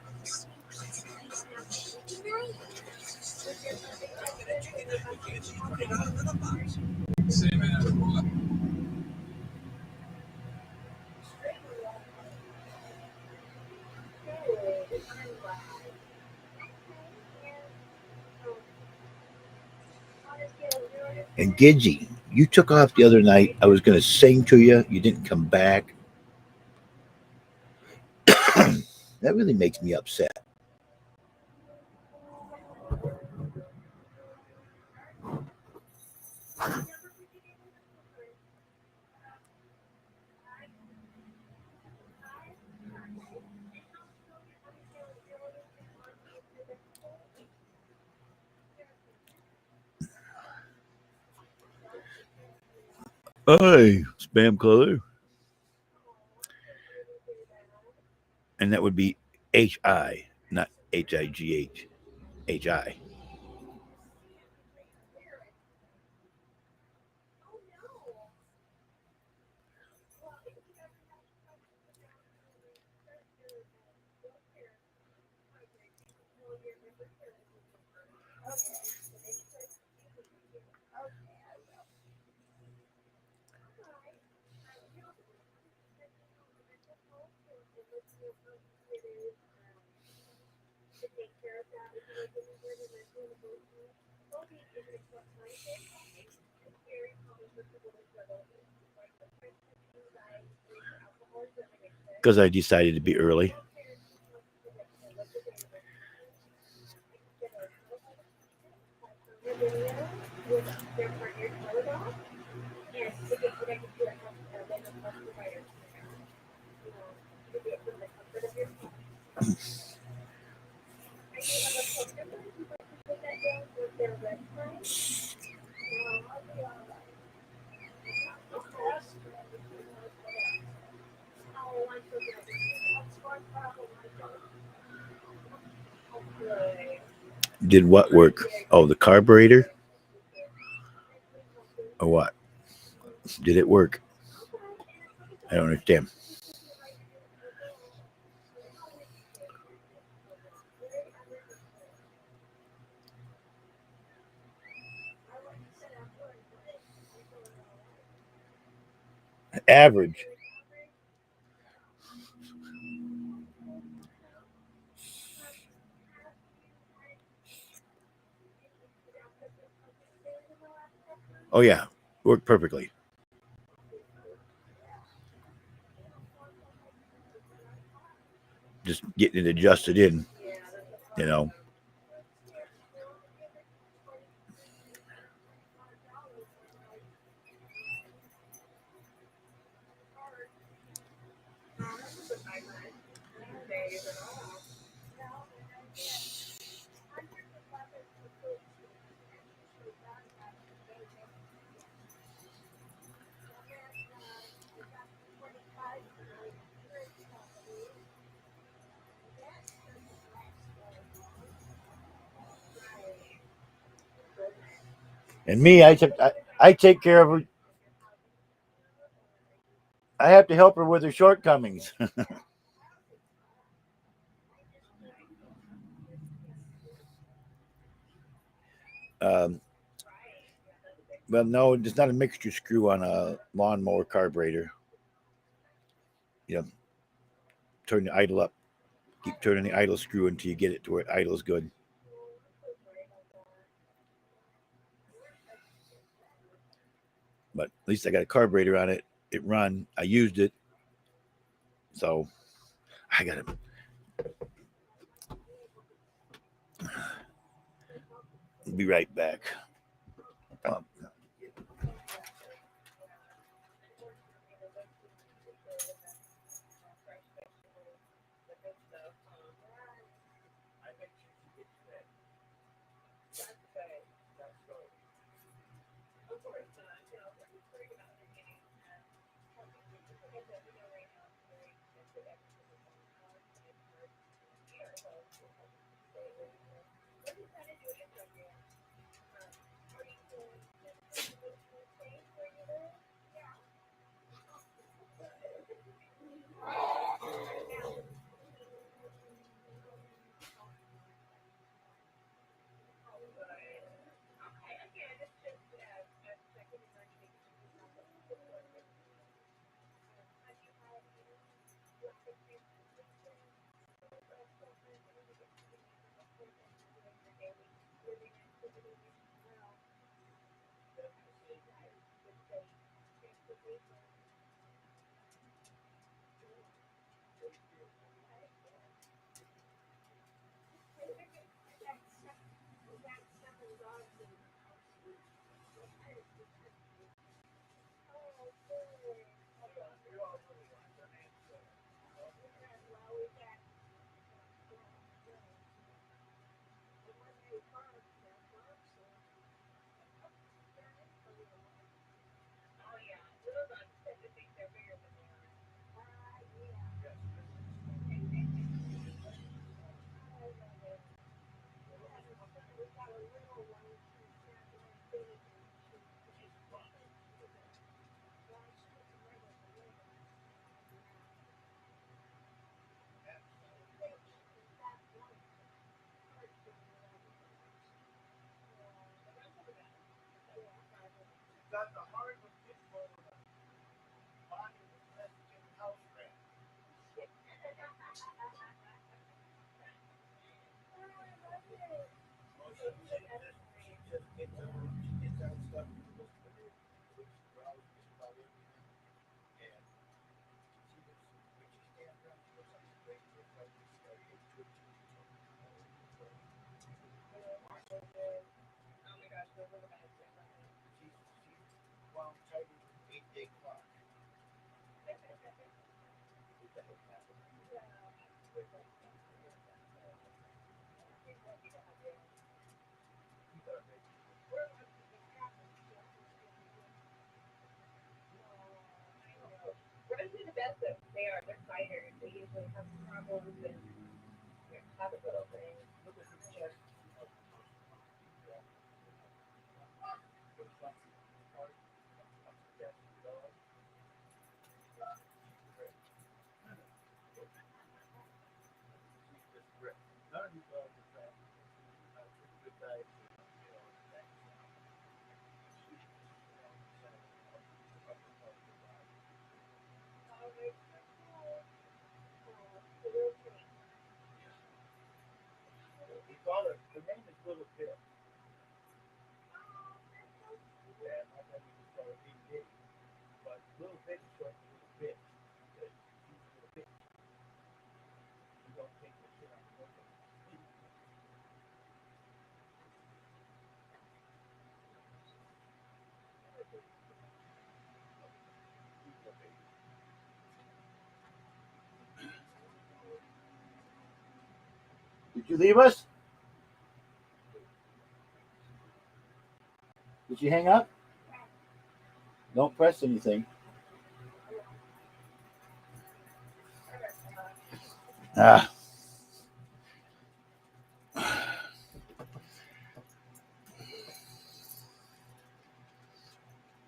Same as what? And Gidgy, you took off the other night. I was going to sing to you. You didn't come back. That really makes me upset. Hey, spam caller. And that would be H-I, not H-I-G-H. H-I. Because I decided to be early. Did what work? Oh, the carburetor? Or what? Did it work? I don't understand. Average. Oh, yeah. Worked perfectly. Just getting it adjusted in, you know. And me, I take care of her. I have to help her with her shortcomings. Well, no, it's not a mixture screw on a lawnmower carburetor. You know, turn the idle up. Keep turning the idle screw until you get it to where idle is good. But at least I got a carburetor on it. It run. I used it. So I got to. Be right back. They're fighters. They usually have problems and have a little thing. Her name is Little Pip. Yeah, my name is called Big Dick. But Little Pip is short for Little Pip. Because she's a little bitch. You don't take the shit out of her. Did you leave us? Did you hang up? Don't press anything. Ah. I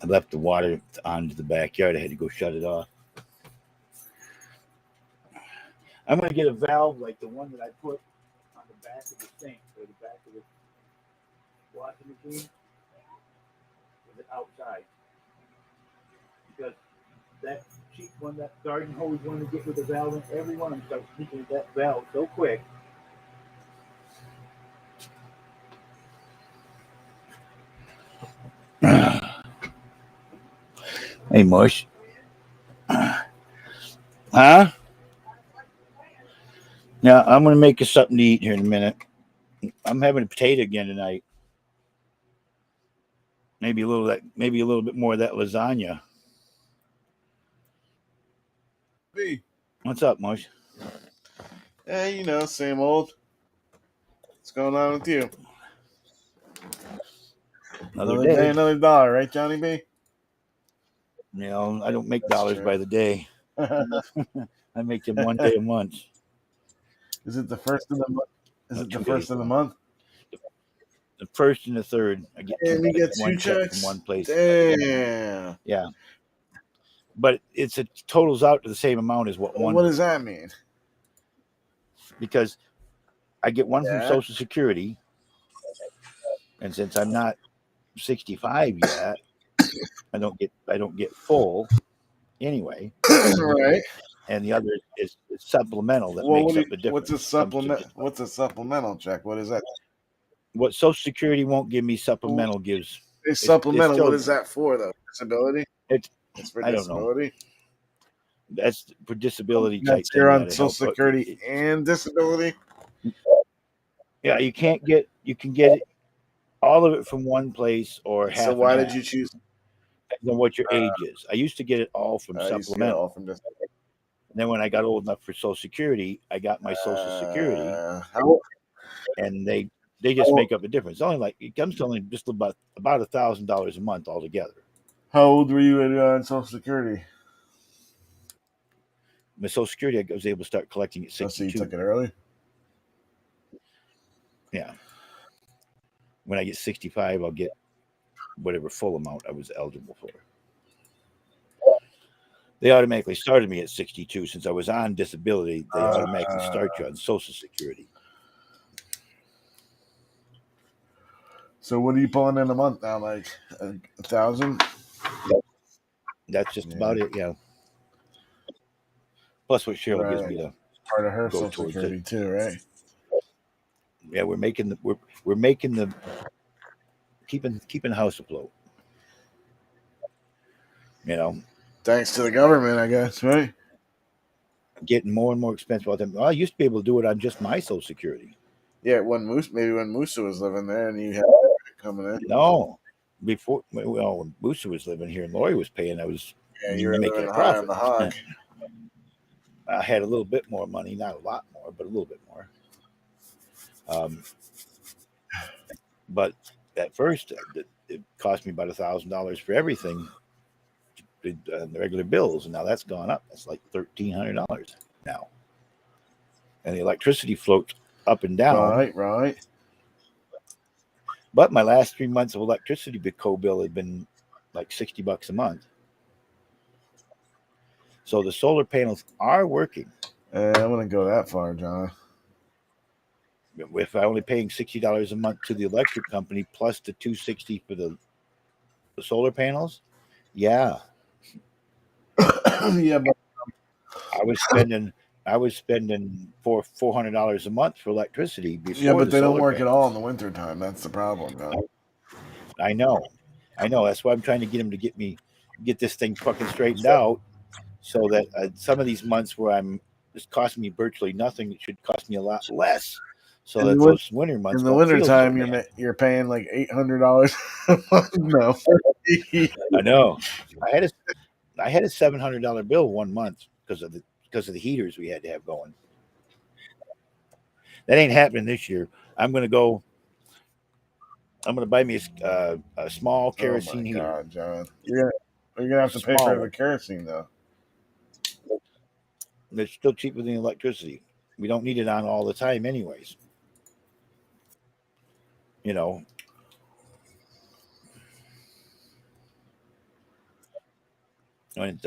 left the water on to the backyard. I had to go shut it off. I'm going to get a valve like the one that I put on the back of the sink or the back of the washing machine with it outside. Because that cheap one, that garden hose one to get with the valve, and every one of them starts leaking with that valve so quick. Hey, Mush. Huh? Yeah, I'm gonna make us something to eat here in a minute. I'm having a potato again tonight. Maybe a little bit more of that lasagna. B. What's up, Mush? Hey, same old. What's going on with you? Another day, another dollar, right, Johnny B? I don't make That's dollars true. by the day. I make them one day a month. Is it the first of the month? Is Not it the 2 first days, of the though. month? The first and the third, I get And you get one two check checks? from one place. Damn. Yeah, but it totals out to the same amount as what one. What does that mean? Because I get one from Yeah. Social Security, and since I'm not 65 yet, I don't get full anyway. Right. And the other is supplemental that Well, makes up the difference. what's a supplement? What's a supplemental check? What is that? What Social Security won't give me, supplemental gives. It's supplemental. still- What is that for, though? Disability? It's for I don't know. disability? That's for disability type That's you're thing, on to Social help, but Security and disability? yeah, you can get it all of it from one place or half. So why and did half, you choose? depending on what your age is. I used to get it all from I used to get it supplemental. all from disability. And then when I got old enough for Social Security, I got my Social Security, How, and they just how- make up the difference. It comes to only just about $1,000 a month altogether. how old were you on Social Security? My Social Security, I was able to start collecting at Oh, so you 62. took it early? Yeah. When I get 65, I'll get whatever full amount I was eligible for. They automatically started me at 62. Since I was on disability, they automatically start you on Social Security. So what are you pulling in a month now? Like 1,000? That's just about it, yeah. Plus what Cheryl gives me to part of her go Social towards Security it. too, right? Yeah, we're making the keeping the house afloat. Thanks to the government, I guess, right? Getting more and more expensive. Well, I used to be able to do it on just my Social Security. Yeah, when Musa was living there and you had it coming in. No, before when Musa was living here and Lori was paying, I was you were making living a high profit. on the hog. I had a little bit more money, not a lot more, but a little bit more. But at first, it cost me about $1,000 for everything, the regular bills, and now that's gone up. That's like $1,300 now, and the electricity floats up and down. Right. But my last 3 months of electricity bill had been like $60 a month. So the solar panels are working. I wouldn't go that far, John. If I'm only paying $60 a month to the electric company plus the $260 for the solar panels, yeah. Yeah, but I was spending $400 a month for electricity before. yeah, but they don't solar work panels. at all in the wintertime. That's the problem, John. I know. That's why I'm trying to get them to get this thing fucking straightened out, so that some of these months where it's costing me virtually nothing, it should cost me a lot less. So that those winter months. In the don't feel wintertime, so bad. you're paying like $800 a month. No. I know. I had a $700 bill one month because of the heaters we had to have going. That ain't happening this year. I'm gonna buy me a small kerosene heater. God, John. You're gonna have to pay for the kerosene though. It's still cheaper than electricity. We don't need it on all the time, anyways. And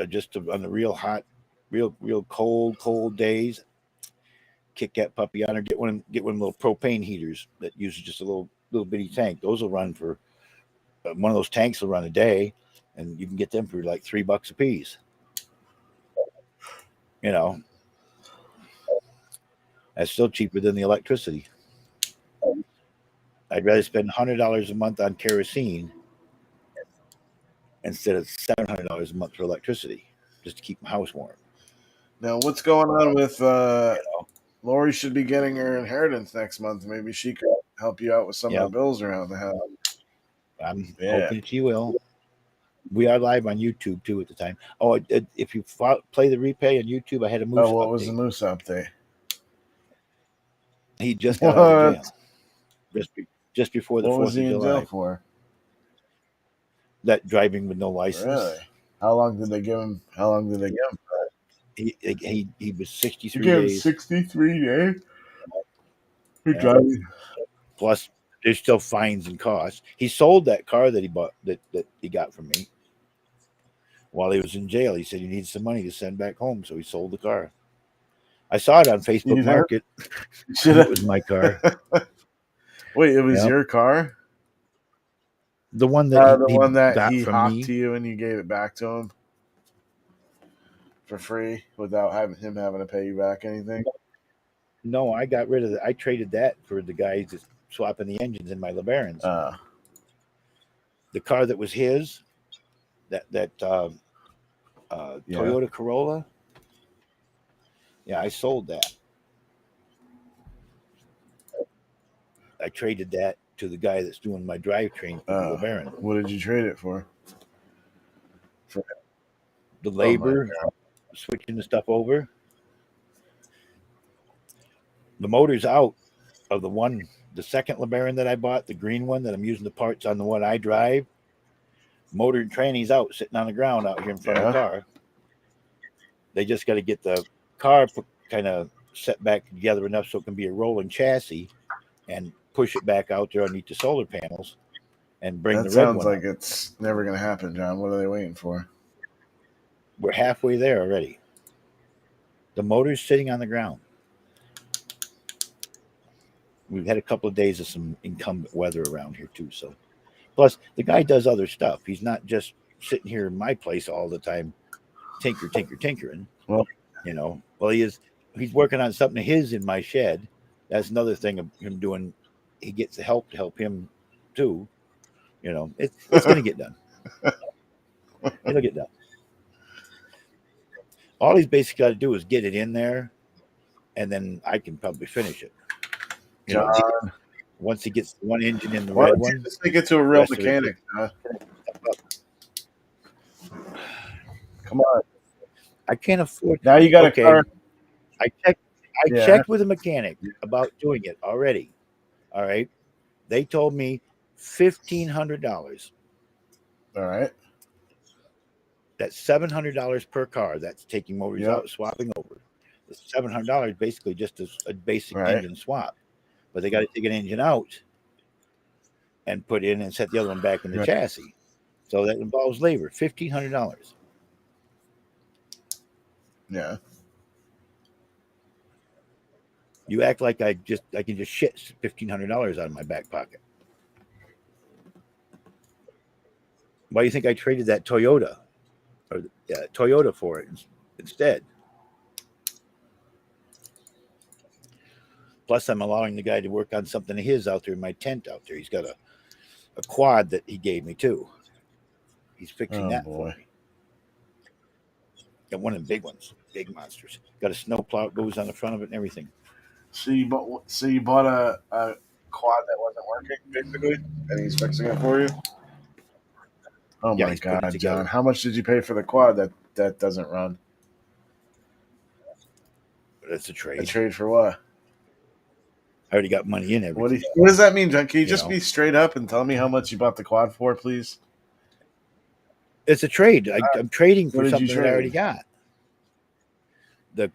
just on the real hot, real cold days, kick that puppy on, or get one of the little propane heaters that uses just a little bitty tank. Those will run for one of those tanks will run a day, and you can get them for like $3 a piece. You know, that's still cheaper than the electricity. I'd rather spend $100 a month on kerosene instead of $700 a month for electricity just to keep my house warm. Now, what's going on with Lori? Should be getting her inheritance next month. Maybe she could help you out with some of the bills around the house. I'm hoping she will. We are live on YouTube too at the time. Oh, if you play the replay on YouTube, I had a Moose. Oh, what was the Moose update? He just got out of jail. Just before the 4th of July. What was he in jail for? That driving with no license. Really? How long did they give him? He was 63 You gave him days. 63 days? For Yeah. driving. Plus, there's still fines and costs. He sold that car that he bought that he got from me while he was in jail. He said he needs some money to send back home, so he sold the car. I saw it on Facebook Market. It was my car. Wait, it was your car? The one that he from hopped me. to you and you gave it back to him for free without him having to pay you back anything? No, I got rid of it. I traded that for the guys that's swapping the engines in my LeBarons. The car that was his, Toyota Corolla. Yeah, I sold that. I traded that to the guy that's doing my drivetrain for the LeBaron. What did you trade it for? The labor, switching the stuff over. The motor's out of the second LeBaron that I bought, the green one that I'm using the parts on the one I drive. Motor and tranny's out, sitting on the ground out here in front of the car. They just got to get the car kind of set back together enough so it can be a rolling chassis and push it back out there underneath the solar panels and bring the red one. Sounds like it's never going to happen, John. What are they waiting for? We're halfway there already. The motor's sitting on the ground. We've had a couple of days of some inclement weather around here too. So, plus the guy does other stuff. He's not just sitting here in my place all the time, tinkering. Well, he is. He's working on something of his in my shed. That's another thing of him doing. He gets the help to help him too. It's going to get done. It'll get done. All he's basically got to do is get it in there, and then I can probably finish it. Once he gets one engine in the red one, just take it to a real mechanic. Come on. I can't afford. Now you got a car. I checked with a mechanic about doing it already. All right. They told me $1,500. All right. That's $700 per car. That's taking motors out, swapping over. The $700 basically just a basic engine swap. But they got to take an engine out and put in and set the other one back in the chassis. So that involves labor. $1,500. Yeah. You act like I can just shit $1,500 out of my back pocket. Why do you think I traded that Toyota for it instead? Plus, I'm allowing the guy to work on something of his out there in my tent out there. He's got a quad that he gave me too. He's fixing that for me. Got one of the big ones, big monsters. Got a snowplow that goes on the front of it and everything. So you bought a quad that wasn't working, basically, and he's fixing it for you? Oh my God, John! How much did you pay for the quad that doesn't run? That's a trade. A trade for what? I already got money in everything. What does that mean, John? Can you just be straight up and tell me how much you bought the quad for, please? It's a trade. I'm trading for something that I already trade? got. The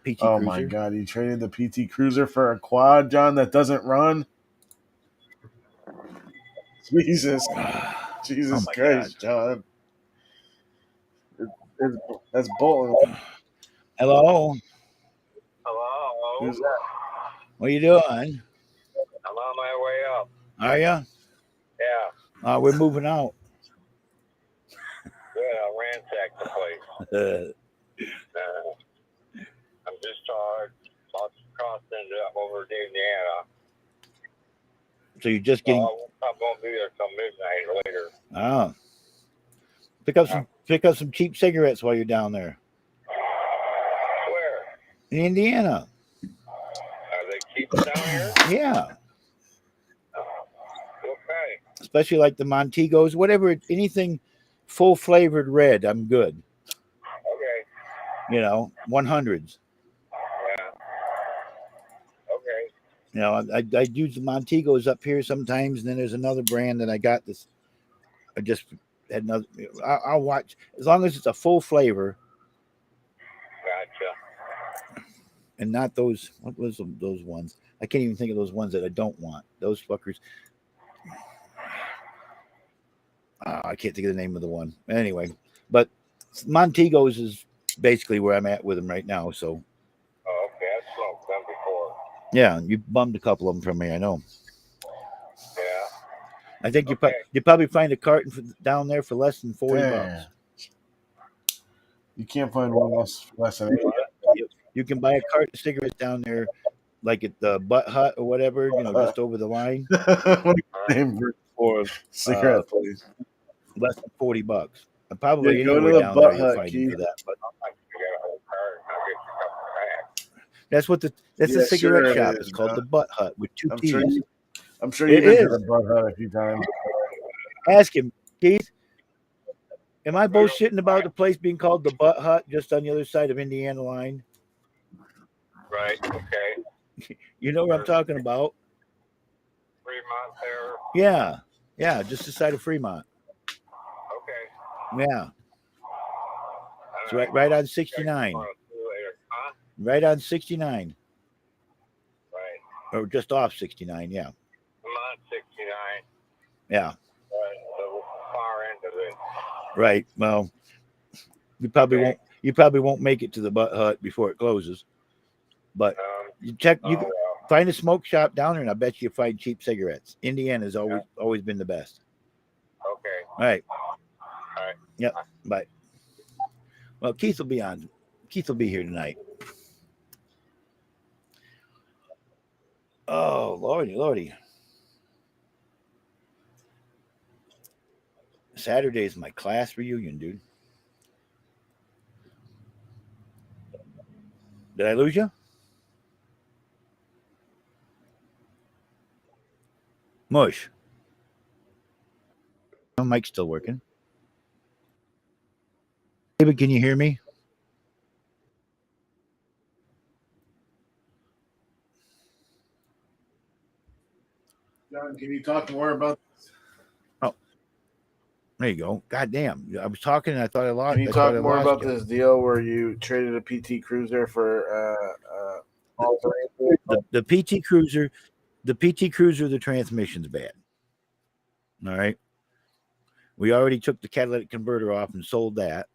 PT Oh Cruiser. my God! You traded the PT Cruiser for a quad, John, that doesn't run? Jesus Christ, John! That's Bolton. Hello. Hello. Who's that? What are you doing? I'm on my way up. Are you? Yeah. We're moving out. Good. I'll ransack the place. discharge. Lots of costs ended up over to Indiana. So you're just getting. I won't be there till midnight or later. Ah. Pick up some cheap cigarettes while you're down there. Where? In Indiana. Are they cheap down here? Yeah. Okay. Especially like the Montegos, whatever, anything full flavored red, I'm good. Okay. 100s. Yeah. Okay. I use the Montegos up here sometimes, and then there's another brand that I got this. I just had another. I'll watch as long as it's a full flavor. Gotcha. And not those. What was those ones? I can't even think of those ones that I don't want. Those fuckers. I can't think of the name of the one. Anyway, but Montegos is basically where I'm at with them right now. So. Oh, okay. I've smoked them before. Yeah, you bummed a couple of them from me. I know. Yeah. I think you probably find a carton down there for less than $40. Damn. You can't find one less than $80. You can buy a carton of cigarettes down there, like at the Butt Hut or whatever, just over the line. What name for cigarette, please? Less than $40. And probably go to anywhere the down Butt there you'll Hut, find Keith. for that. But that's what the cigarette sure shop is, is called, man. the Butt Hut with two T's. I'm sure you've It been to is. the Butt Hut a few times. Ask him, Keith. Am I bullshitting about the place being called the Butt Hut just on the other side of Indiana line? Right. Okay. You know what I'm talking about? Fremont there. Yeah, just the side of Fremont. Okay. Yeah. It's right on 69. Huh? Right on 69. Right. Or just off 69, yeah. I'm on 69. Yeah. Right. The far end of it. Right. Well, you probably won't make it to the Butt Hut before it closes. But you find a smoke shop down there, and I bet you find cheap cigarettes. Indiana's always been the best. Okay. All right. All right. Yep. Bye. Well, Keith will be on. Keith will be here tonight. Oh, Lordy. Saturday is my class reunion, dude. Did I lose you? Mush. My mic's still working. David, can you hear me? John, can you talk more about this? Oh, there you go. God damn. I was talking and I thought I lost. Can you talk more about this deal where you traded a PT Cruiser for the PT Cruiser? The PT Cruiser, the transmission's bad. All right. We already took the catalytic converter off and sold that.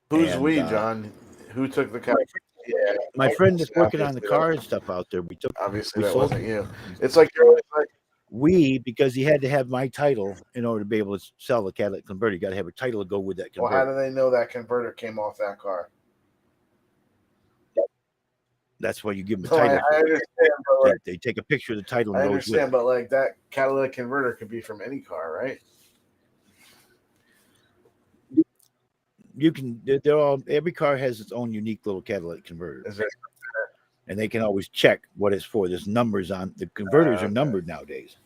Who's we, John? Who took the catalytic? Yeah, my friend that's working on the car and stuff out there. Obviously, we that sold wasn't you. It's like you're always like, because he had to have my title in order to be able to sell the catalytic converter. You got to have a title to go with that converter. Well, how do they know that converter came off that car? That's why you give them a title. I understand, but like, they take a picture of the title and I goes understand, with it. but like that catalytic converter could be from any car, right? You can. Every car has its own unique little catalytic converter, and they can always check what it's for. There's numbers on the converters are numbered nowadays.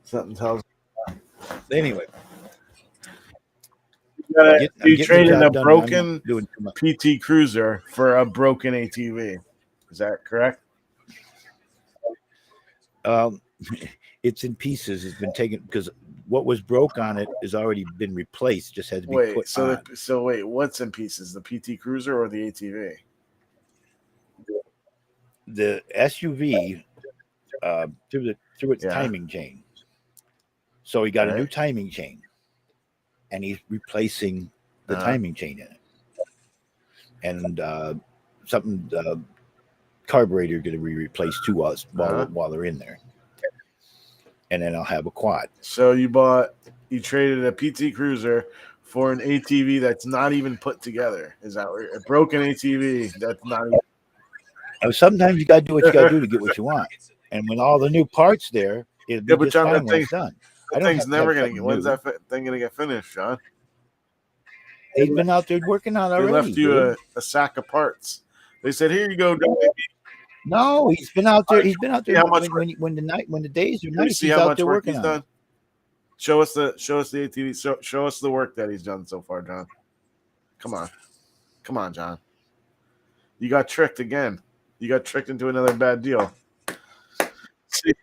Something tells me. Anyway, you traded a broken PT Cruiser for a broken ATV. Is that correct? It's in pieces. It's been taken because what was broke on it has already been replaced. Just had to be put on. So wait, what's in pieces? The PT Cruiser or the ATV? The SUV through its timing chain. So he got a new timing chain, and he's replacing the timing chain in it, and something carburetor going to be replaced to us while they're in there, and then I'll have a quad. So you traded a PT Cruiser for an ATV that's not even put together. Is that a broken ATV that's not even... Sometimes you got to do what you got to do to get what you want. And when all the new parts there, it'll be just John, fine when it's done. That thing's never going to get... When's that thing going to get finished, John? They've been out there working on it already. They left you a sack of parts. They said, "Here you go, baby." No, he's been out there. He's been out there when the days are nice. He's out there working on it. Show us the ATV. Show us the work that he's done so far, John. Come on, John. You got tricked again. You got tricked into another bad deal. See,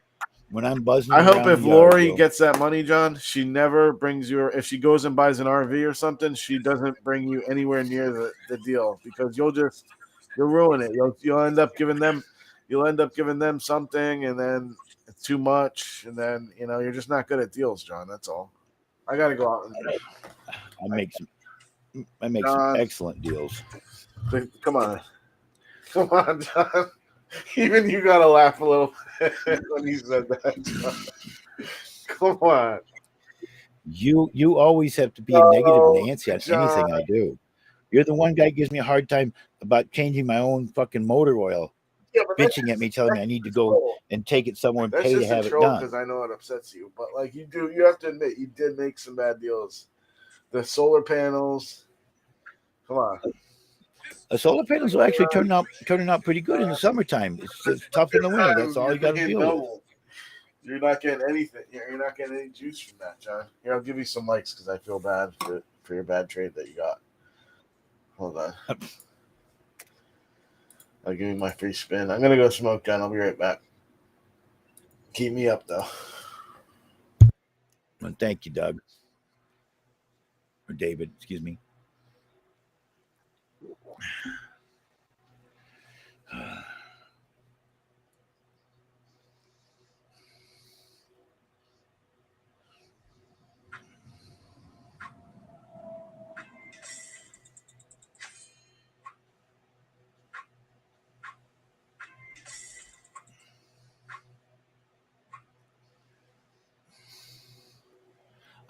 when I'm buzzing, I hope if Lori gets that money, John, she never brings you. If she goes and buys an RV or something, she doesn't bring you anywhere near the deal, because you'll ruin it. You'll end up giving them something, and then it's too much, and then you're just not good at deals, John. That's all. I got to go out. I make some excellent deals. Come on, John. Even you got to laugh a little when he said that, John. Come on. You always have to be a negative Nancy on anything I do. You're the one guy who gives me a hard time about changing my own fucking motor oil. Bitching at me, telling me I need to go and take it somewhere and pay to have it done. Because I know it upsets you, but you have to admit you did make some bad deals. The solar panels, come on. The solar panels are actually turning out pretty good in the summertime. It's tough in the winter. That's all you got to deal with. You're not getting anything. You're not getting any juice from that, John. Here, I'll give you some likes because I feel bad for your bad trade that you got. Hold on. I'll give you my free spin. I'm gonna go smoke, John. I'll be right back. Keep me up, though. Well, thank you, Doug. Or David, excuse me.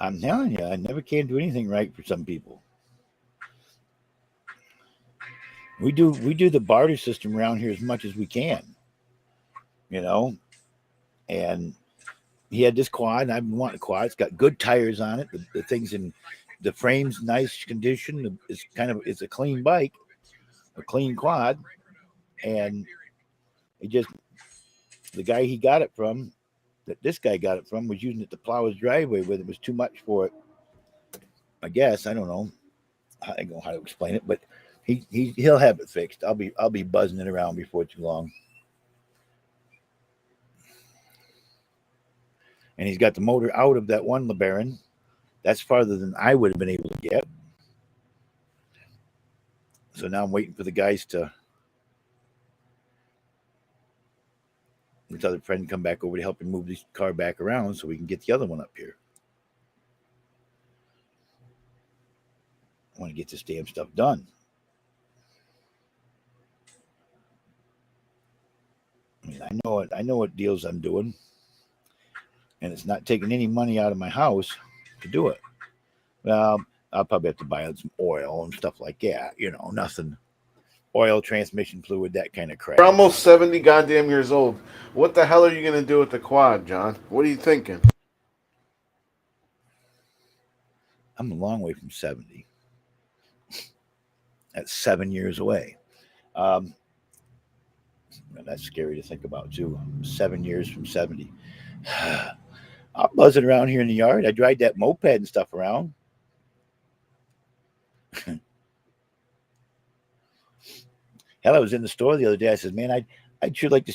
I'm telling you, I never can do anything right for some people. We do the barter system around here as much as we can, and he had this quad, and I've been wanting a quad. It's got good tires on it. The thing's in the frame's nice condition. It's a clean bike, a clean quad, and the guy he got it from, that this guy got it from, was using it to plow his driveway with. It was too much for it, I guess. I don't know. I don't know how to explain it, but he'll have it fixed. I'll be buzzing it around before too long. And he's got the motor out of that one LeBaron. That's farther than I would have been able to get. So now I'm waiting for the guys to, this other friend, come back over to help him move this car back around so we can get the other one up here. I want to get this damn stuff done. I mean, I know what deals I'm doing, and it's not taking any money out of my house to do it. Well, I'll probably have to buy some oil and stuff like that. Nothing. Oil, transmission fluid, that kind of crap. You're almost 70 goddamn years old. What the hell are you going to do with the quad, John? What are you thinking? I'm a long way from 70. That's 7 years away. That's scary to think about, too. 7 years from 70. I'm buzzing around here in the yard. I drive that moped and stuff around. Hell, I was in the store the other day. I said, man, I'd sure like to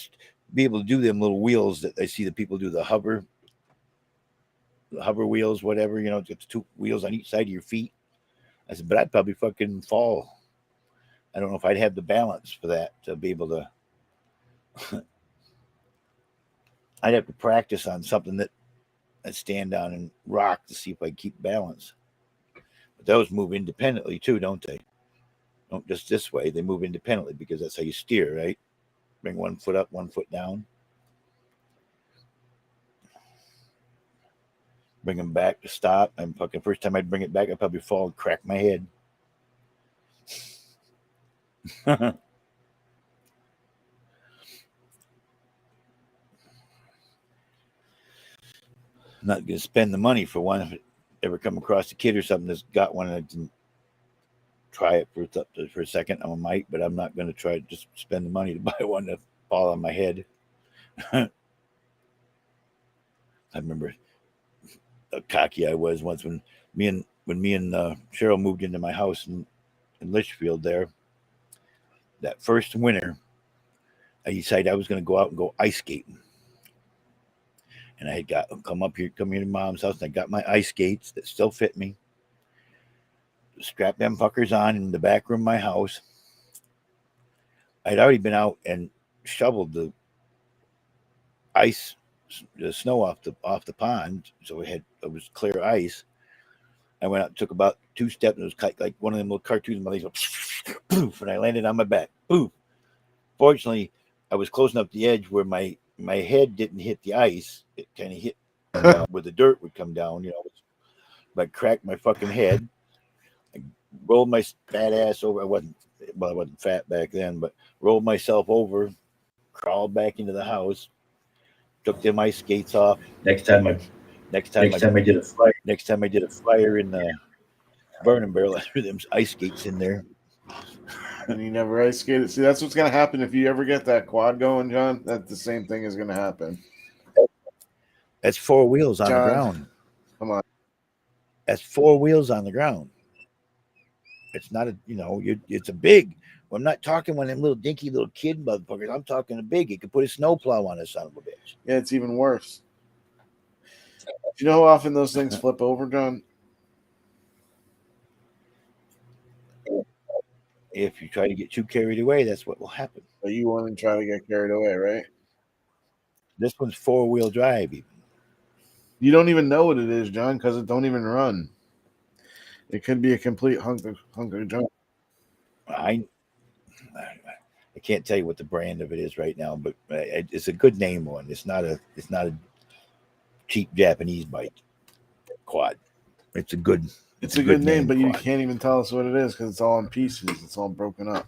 be able to do them little wheels that I see the people do, the hover wheels, whatever, it's 2 wheels on each side of your feet. I said, but I'd probably fucking fall. I don't know if I'd have the balance for that to be able to. I'd have to practice on something that I'd stand down and rock to see if I keep balance. But those move independently too, don't they? Don't just this way. They move independently because that's how you steer, right? Bring 1 foot up, 1 foot down. bring them back to stop. And fucking first time I'd bring it back, I'd probably fall and crack my head. Not going to spend the money for one. If it ever come across a kid or something that's got one and I didn't try it for a second, I might, but I'm not going to try to just spend the money to buy one to fall on my head. I remember how cocky I was once when me and Cheryl moved into my house in Litchfield there. That first winter, I decided I was going to go out and go ice skating. And I had come here to Mom's house, and I got my ice skates that still fit me. Strapped them fuckers on in the back room of my house. I'd already been out and shoveled the snow off the pond, so it was clear ice. I went out and took about 2 steps, and it was like one of them little cartoons. My legs went poof, and I landed on my back. Poof. Fortunately, I was close enough to the edge where my head didn't hit the ice. It kind of hit where the dirt would come down, But I cracked my fucking head. I rolled my fat ass over. I wasn't fat back then, but rolled myself over, crawled back into the house, took them ice skates off. Next time I did a fire in the burning barrel, I threw them ice skates in there. And you never ice skated. See, that's what's going to happen if you ever get that quad going, John. That the same thing is going to happen. That's 4 wheels on the ground. Come on. That's 4 wheels on the ground. It's not it's a big. Well, I'm not talking one of them little dinky little kid motherfuckers. I'm talking a big. You could put a snowplow on this son of a bitch. Yeah, it's even worse. Do you know how often those things flip over, John? If you try to get too carried away, that's what will happen. But you want to try to get carried away, right? This one's 4-wheel drive. Even. You don't even know what it is, John, because it don't even run. It could be a complete hunk of junk. I can't tell you what the brand of it is right now, but it's a good name one. It's not a cheap Japanese bike quad. It's a good name, but you can't even tell us what it is because it's all in pieces. It's all broken up.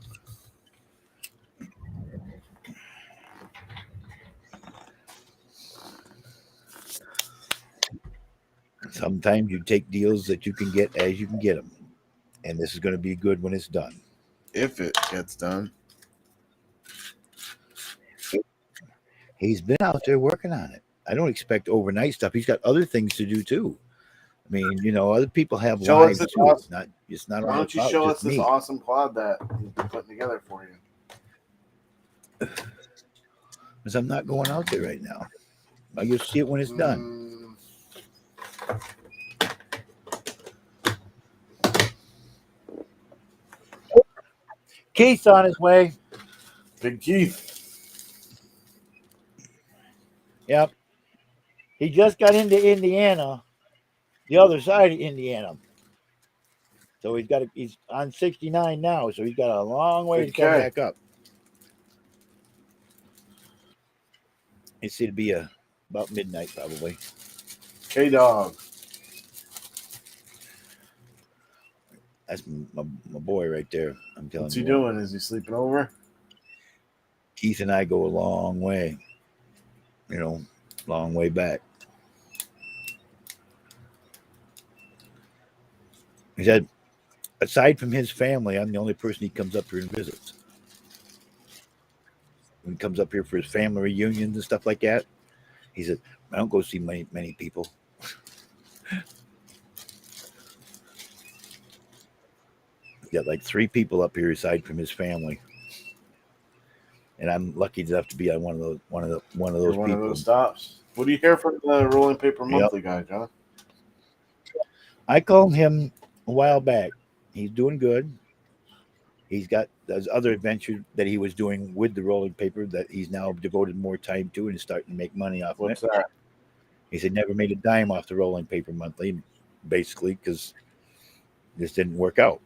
Sometimes you take deals that you can get as you can get them, and this is going to be good when it's done. If it gets done. He's been out there working on it. I don't expect overnight stuff. He's got other things to do too. I mean, other people have lives too. Awesome. It's not. Why don't you show us this awesome quad that he's been putting together for you? Because I'm not going out there right now. You'll see it when it's done. Keith's on his way. Big Keith. Yep. He just got into Indiana, the other side of Indiana. So he's on 69 now, so he's got a long way to come back up. It's to be about midnight probably. K-Dog. That's my boy right there. I'm telling you. What's he doing? Is he sleeping over? Keith and I go a long way. Long way back. He said, aside from his family, I'm the only person he comes up here and visits. When he comes up here for his family reunions and stuff like that, he said, I don't go see many people. He got like 3 people up here aside from his family. And I'm lucky enough to be on one of those people. Of those stops. What do you hear from the Rolling Paper Monthly guy, John? I called him a while back. He's doing good. He's got those other adventures that he was doing with the Rolling Paper that he's now devoted more time to and is starting to make money off of it. What's that? He said never made a dime off the Rolling Paper Monthly, basically, because this didn't work out.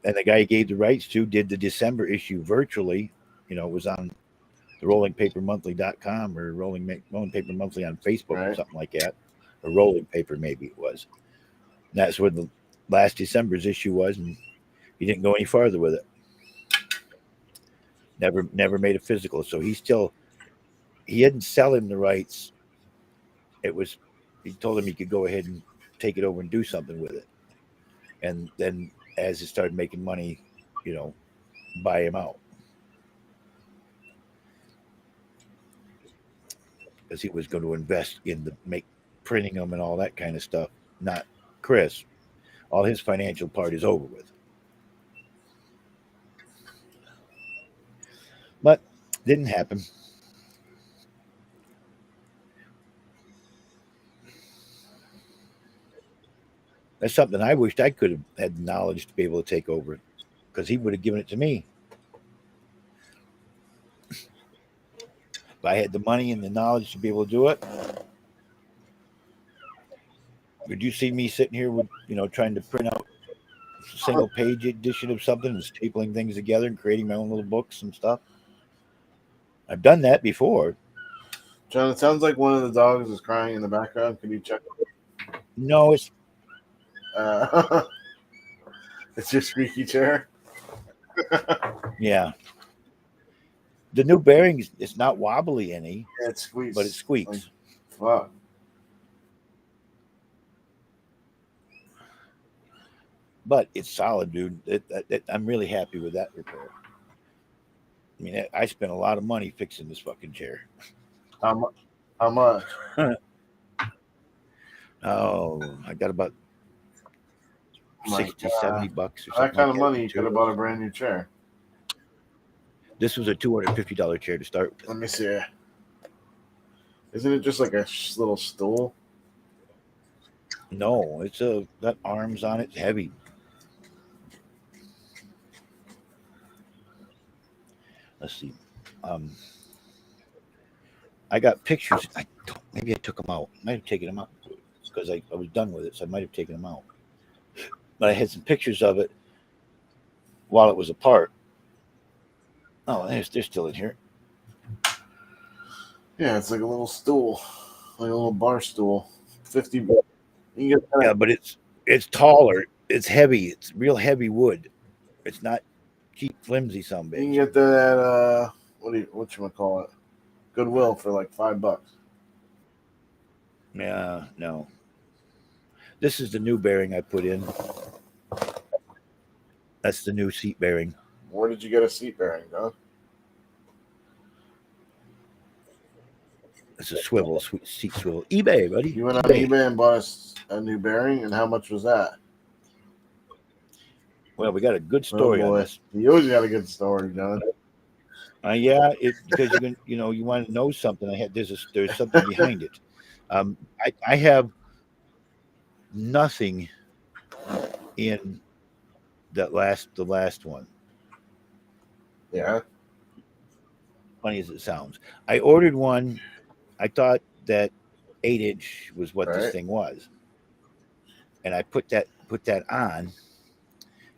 And the guy he gave the rights to did the December issue virtually. It was on the rollingpapermonthly.com or Rolling Paper Monthly on Facebook or something like that, or rolling paper, maybe it was. And that's what the last December's issue was, and he didn't go any farther with it. Never made a physical. So he didn't sell him the rights. He told him he could go ahead and take it over and do something with it. And then as it started making money, buy him out. Because he was going to invest in printing them and all that kind of stuff. Not Chris. All his financial part is over with. But didn't happen. That's something I wished I could have had knowledge to be able to take over it, because he would have given it to me. If I had the money and the knowledge to be able to do it, would you see me sitting here with, trying to print out a single page edition of something and stapling things together and creating my own little books and stuff? I've done that before. John, it sounds like one of the dogs is crying in the background. Can you check? No, it's it's your squeaky chair. Yeah. The new bearing it's not wobbly any. Yeah, it squeaks. But it squeaks. Fuck. But it's solid, dude. I'm really happy with that repair. I mean, I spent a lot of money fixing this fucking chair. How much? Oh, I got about 60, 70 bucks or something. That kind of like money, you could have bought a brand new chair. This was a $250 chair to start with. Let me see. Isn't it just like a little stool? No, it's got arms on it. It's heavy. Let's see. I got pictures. Maybe I took them out. I might have taken them out because I was done with it, so I might have taken them out. But I had some pictures of it while it was apart. Oh, they're still in here. Yeah, it's like a little stool, like a little bar stool. 50 bucks. Yeah, but it's taller. It's heavy. It's real heavy wood. It's not cheap, flimsy. Some You can get that at whatchamacallit? Goodwill for like $5. Yeah, no. This is the new bearing I put in. That's the new seat bearing. Where did you get a seat bearing, Doug? It's a swivel, seat swivel. eBay, buddy. You went on eBay and bought a new bearing, and how much was that? Well, we got a good story on this. You always got a good story, John. Yeah, because you want to know something. There's something behind it. I have nothing in the last one. Yeah. Funny as it sounds, I ordered one. I thought that 8-inch was what this thing was, and I put that on,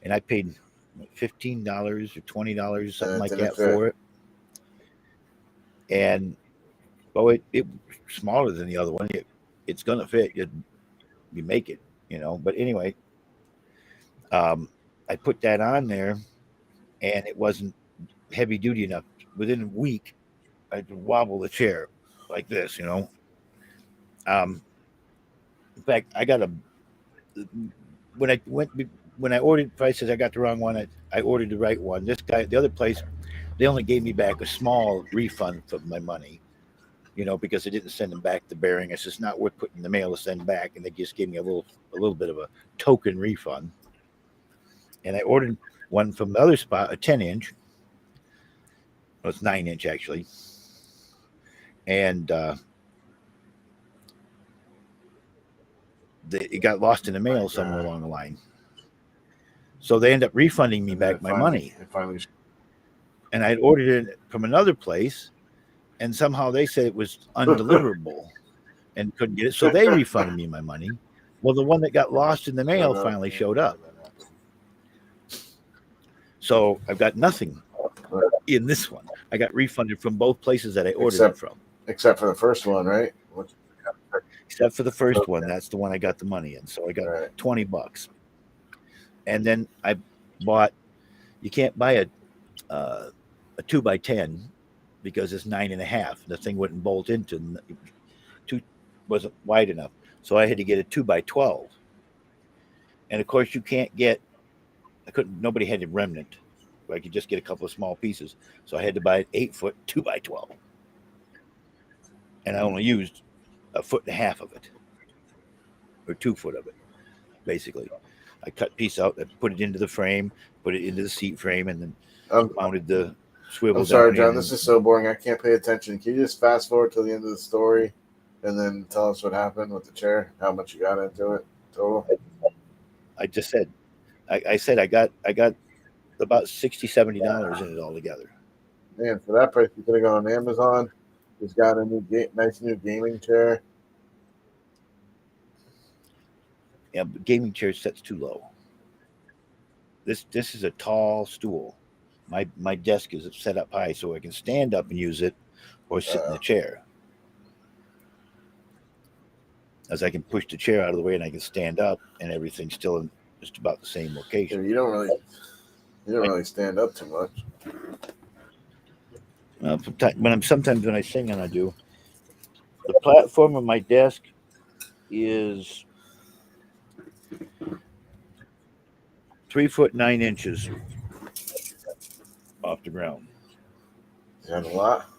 and I paid $15 or $20, something like that for it. And it smaller than the other one. It's gonna fit. You make it, But anyway, I put that on there, and it wasn't heavy duty enough. Within a week, I had to wobble the chair like this, In fact, I got when I ordered prices, I got the wrong one. I ordered the right one. This guy, the other place, they only gave me back a small refund for my money, because I didn't send them back the bearing. It's just not worth putting in the mail to send back, and they just gave me a little bit of a token refund. And I ordered one from the other spot, a 10-inch. Well, it's 9-inch actually, and it got lost in the mail somewhere along the line. So they end up refunding me back my money. And I'd ordered it from another place, and somehow they said it was undeliverable and couldn't get it. So they refunded me my money. Well, the one that got lost in the mail finally showed up. So I've got nothing in this one. I got refunded from both places that I ordered it from. Except for the first one, right? except for the first one. That's the one I got the money in. So I got $20, and then I bought. You can't buy a 2x10 because it's 9.5. The thing wouldn't bolt into. Two wasn't wide enough, so I had to get a 2x12. And of course, you can't get. I couldn't. Nobody had a remnant. I could just get a couple of small pieces, so I had to buy an 8-foot 2x12, and I only used 1.5 foot of it, or 2 foot of it, basically. I cut piece out, I put it into the frame, put it into the seat frame, and then mounted the swivel. I'm sorry, down John. This is so boring. I can't pay attention. Can you just fast forward to the end of the story, and then tell us what happened with the chair? How much you got into it total? I just said, I said I got about $60-$70 in it altogether. Man, for that price, you could have gone on Amazon. He's got a nice new gaming chair. Yeah, but gaming chair sets too low. This is a tall stool. My desk is set up high so I can stand up and use it, or sit in the chair. As I can push the chair out of the way and I can stand up, and everything's still in just about the same location. You don't really stand up too much. Well, sometimes when I sing, and I do, the platform of my desk is 3 foot 9 inches off the ground. Is that a lot?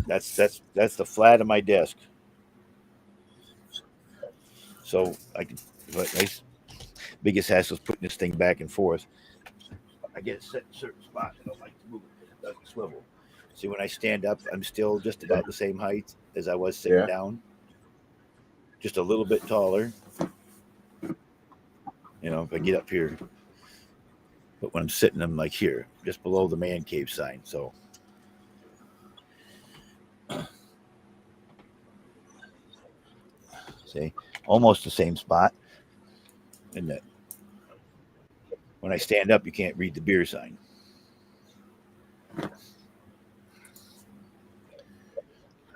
That's the flat of my desk. So I can. But my biggest hassle is putting this thing back and forth. I get it set in certain spots. I don't like to move it. It doesn't swivel. See, when I stand up, I'm still just about the same height as I was sitting down. Just a little bit taller. You know, if I get up here. But when I'm sitting, I'm like here, just below the man cave sign. So. See, almost the same spot. And that when I stand up, you can't read the beer sign.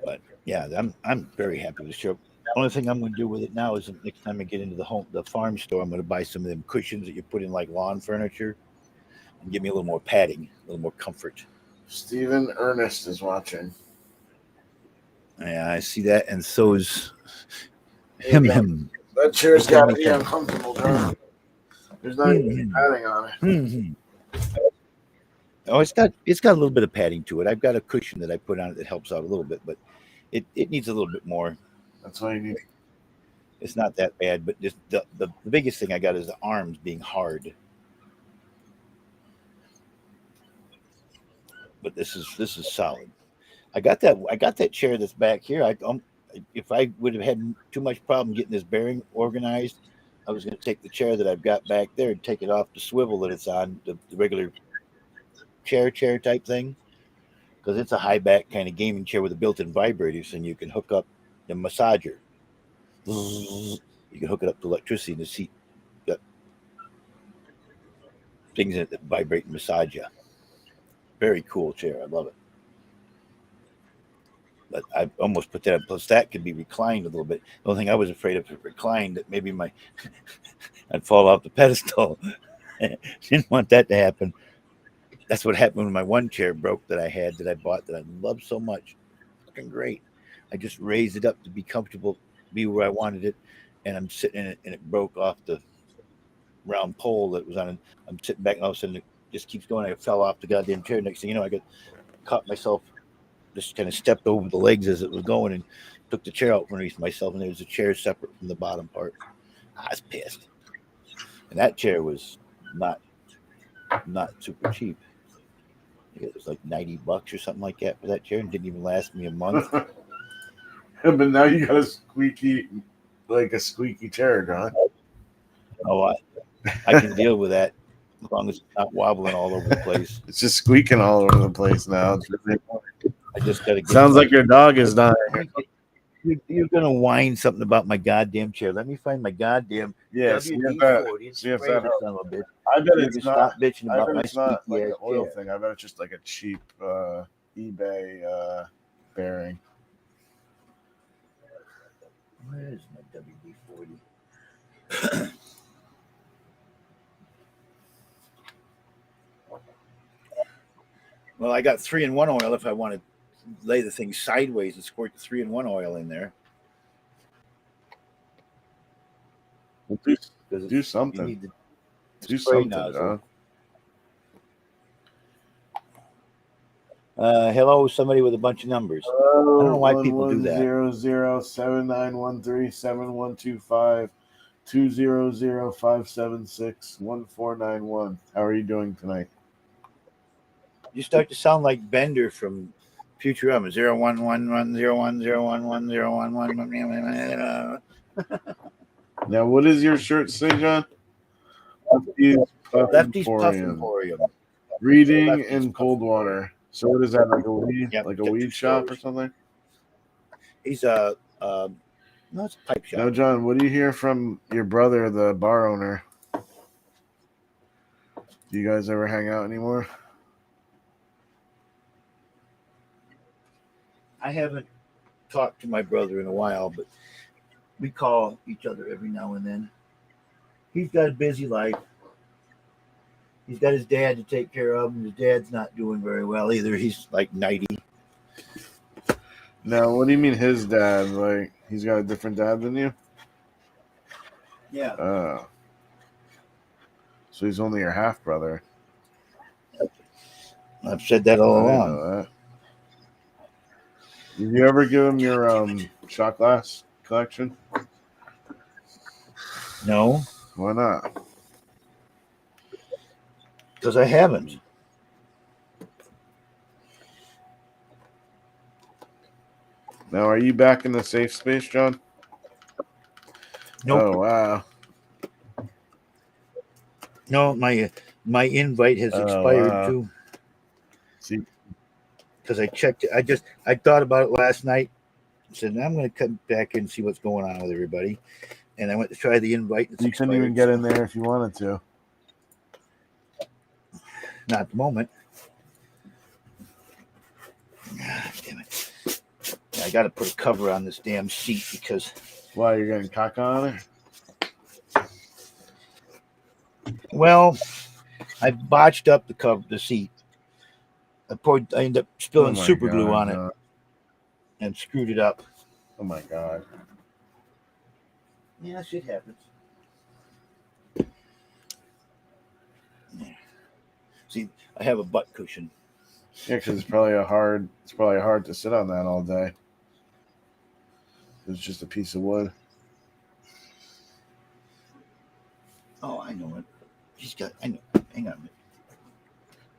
But yeah, I'm very happy with the show. The only thing I'm going to do with it now is next time I get into the farm store, I'm going to buy some of them cushions that you put in like lawn furniture, and give me a little more padding, a little more comfort. Stephen Ernest is watching. Yeah, I see that, and so is him. That chair's got to be uncomfortable, John. There's not even padding on it. Mm-hmm. Oh, it's got a little bit of padding to it. I've got a cushion that I put on it that helps out a little bit, but it needs a little bit more. That's why you need. It's not that bad, but just the biggest thing I got is the arms being hard. But this is solid. I got that chair that's back here. If I would have had too much problem getting this bearing organized, I was going to take the chair that I've got back there and take it off the swivel that it's on, the regular chair type thing, because it's a high back kind of gaming chair with a built-in vibrators, and you can hook up the massager. You can hook it up to electricity, and the seat got things in it that vibrate and massage you. Very cool chair. I love it. But I almost put that up. Plus, that could be reclined a little bit. The only thing I was afraid of, if it reclined, that maybe I'd fall off the pedestal. Didn't want that to happen. That's what happened when my one chair broke that I bought that I loved so much. Fucking great. I just raised it up to be comfortable, be where I wanted it, and I'm sitting in it, and it broke off the round pole that was on it. I'm sitting back, and all of a sudden it just keeps going. I fell off the goddamn chair. Next thing you know, I caught myself. Just kind of stepped over the legs as it was going and took the chair out from underneath myself, and there was a chair separate from the bottom part. I was pissed. And that chair was not super cheap. It was like $90 or something like that for that chair, and didn't even last me a month. But now you got a squeaky chair, John. Oh, I can deal with that as long as it's not wobbling all over the place. It's just squeaking all over the place now. I just got to. Sounds like your dog is dying. You're gonna whine something about my goddamn chair. Let me find my goddamn WD-40. See if that helps. Son of a bitch. I bet it's stop not. bitching I about bet my it's not like squeaky an ass oil chair. thing. I bet it's just like a cheap eBay bearing. Where's my WD-40? Well, I got 3-in-1 oil if I want to lay the thing sideways and squirt the 3-in-1 oil in there. Well, do something. You need to Do spray something, nozzle. John. Hello, somebody with a bunch of numbers. I don't know why people do that. 1-100-7913-7125 200-576-1491. How are you doing tonight? You start to sound like Bender from Futurama. 01110110111. Now, what does your shirt say, John? Lefty's Puff Emporium. Reading Lefty's in Puff cold water. So what is that, like a weed, like a weed shop or something? He's no, it's a pipe shop. Now, John, what do you hear from your brother, the bar owner? Do you guys ever hang out anymore? I haven't talked to my brother in a while, but we call each other every now and then. He's got a busy life. He's got his dad to take care of, and his dad's not doing very well either. He's like 90. Now, what do you mean his dad? Like, he's got a different dad than you? Yeah. So he's only your half brother. I've said that all I didn't along. know that. Did you ever give him your shot glass collection? No. Why not? Because I haven't. Now, are you back in the safe space, John? Nope. Oh, wow. No, my invite has expired too. See, because I checked it. I thought about it last night. I said, I'm going to come back and see what's going on with everybody. And I went to try the invite. You couldn't even get in there if you wanted to. Not at the moment. God damn it. I got to put a cover on this damn seat because. Why, you're getting caca on it? Well, I botched up the seat. I ended up spilling super glue on it and screwed it up. Oh my God. Yeah, shit happens. See, I have a butt cushion. Yeah, because it's probably hard to sit on that all day. It's just a piece of wood. Oh, I know it. I know. Hang on a minute.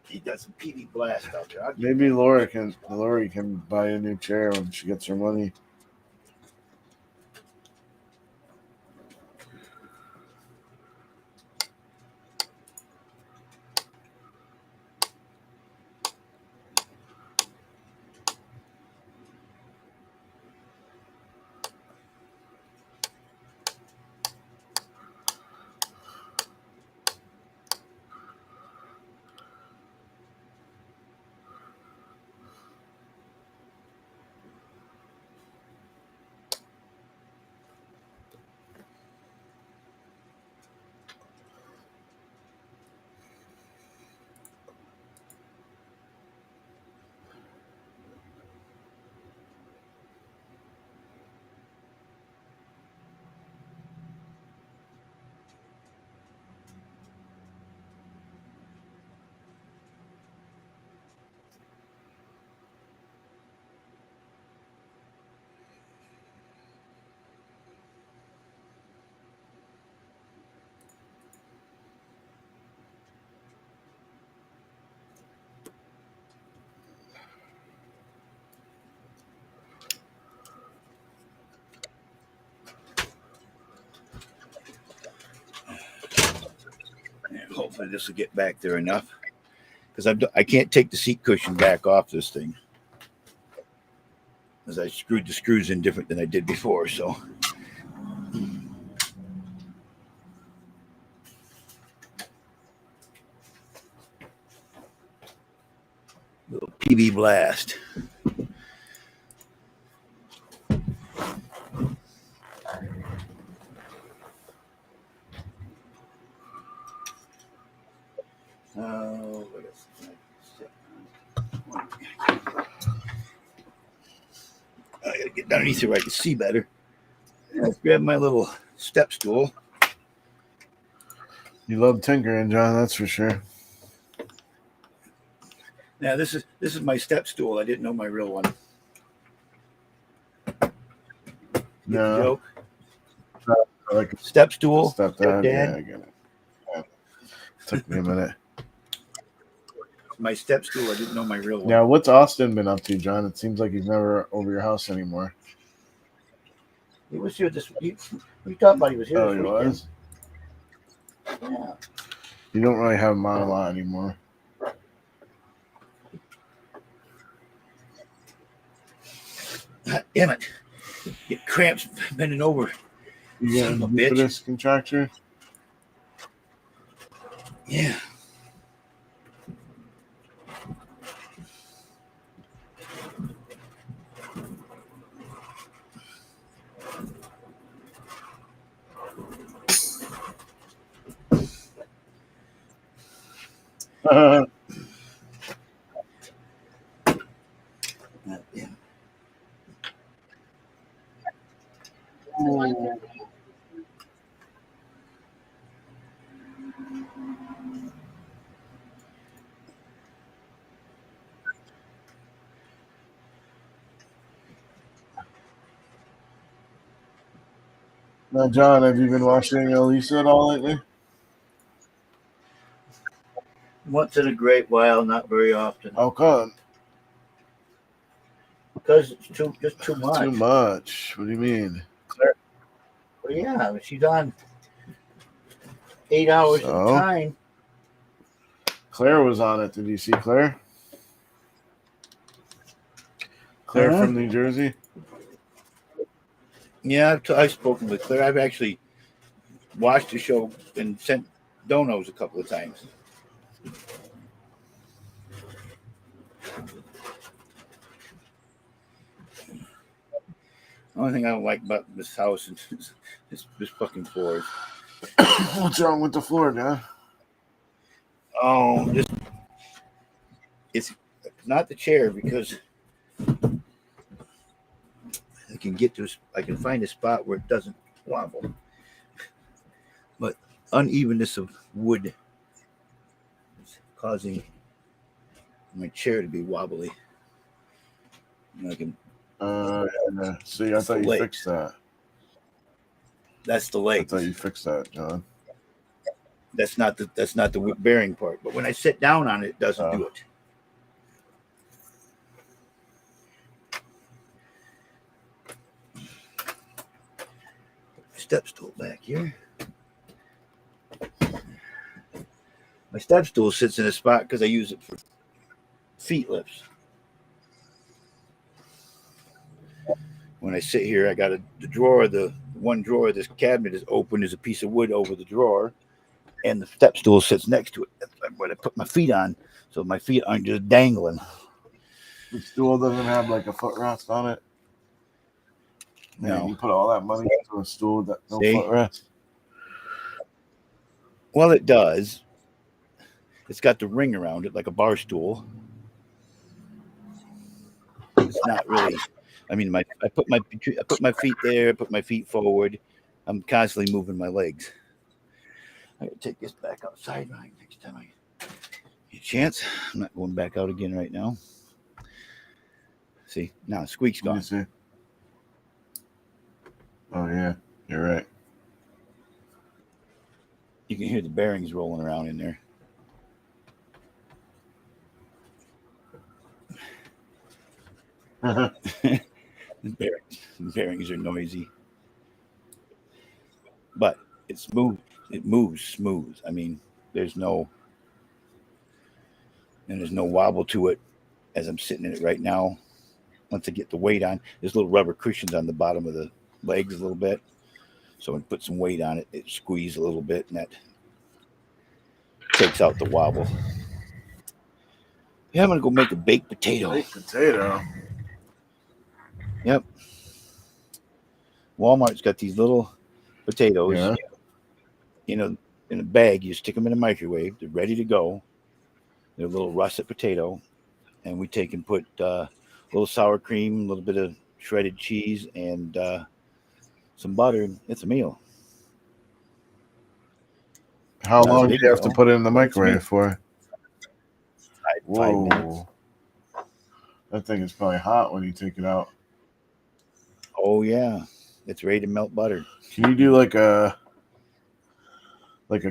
He got some PV Blast out there. Maybe Lori can buy a new chair when she gets her money. Hopefully this will get back there enough because I can't take the seat cushion back off this thing as I screwed the screws in different than I did before. So little PV Blast. I gotta get underneath here where I can see better. Let's grab my little step stool. You love tinkering, John, that's for sure. Now this is my step stool. I didn't know my real one. No. Like step stool. Step dad. Yeah, I get it. Yeah. Took me a minute. My step stool. I didn't know my real one. Now, what's Austin been up to, John? It seems like he's never over your house anymore. He was here this week. We thought about he was here. Oh, this he weekend. was? Yeah. You don't really have him on a lot anymore. Damn it. Get cramps bending over. You got Son a of a bitch. bifidus contracture? Yeah. Now, John, have you been watching Elisa at all lately? Once in a great while, not very often. How come? Because it's just too much. Too much. What do you mean? Well, yeah, she's on 8 hours at a So? time. Claire was on it. Did you see Claire? Claire Uh-huh. from New Jersey? Yeah, I've spoken with Claire. I've actually watched the show and sent donos a couple of times. The only thing I don't like about this house is this fucking floors. What's wrong with the floor, John? Oh, it's not the chair because I can get to. I can find a spot where it doesn't wobble, but unevenness of wood is causing my chair to be wobbly. And I can. Yeah. See, I thought you legs. fixed that. That's the I leg. thought you fixed that, John. That's not the bearing part. But when I sit down on it, it doesn't do it. Step stool back here. My step stool sits in a spot because I use it for feet lifts. When I sit here, I got the drawer. The one drawer of this cabinet is open. There's a piece of wood over the drawer, and the step stool sits next to it. That's what I put my feet on, so my feet aren't just dangling. The stool doesn't have like a footrest on it. No. Man, you put all that money into a stool that no See? footrest. Well, it does. It's got the ring around it like a bar stool. It's not really. I mean, I put my feet there. I put my feet forward. I'm constantly moving my legs. I gotta take this back outside next time I get a chance. I'm not going back out again right now. See, now squeak's Let me gone. see. Oh yeah, you're right. You can hear the bearings rolling around in there. The bearings are noisy, but it's smooth. It moves smooth. I mean, there's no wobble to it as I'm sitting in it right now. Once I get the weight on, there's little rubber cushions on the bottom of the legs a little bit. So when I put some weight on it, it squeezes a little bit, and that takes out the wobble. Yeah, I'm gonna go make a baked potato. Baked potato. Yep. Walmart's got these little potatoes, Yeah. in a bag. You stick them in a microwave. They're ready to go. a little russet potato, and we take and put a little sour cream, a little bit of shredded cheese, and some butter. It's a meal. How Not a long do big you have to meal, put it in the but it's a meal. microwave for? 5 minutes. Whoa. That thing is probably hot when you take it out. Oh yeah, it's ready to melt butter. Can you do like a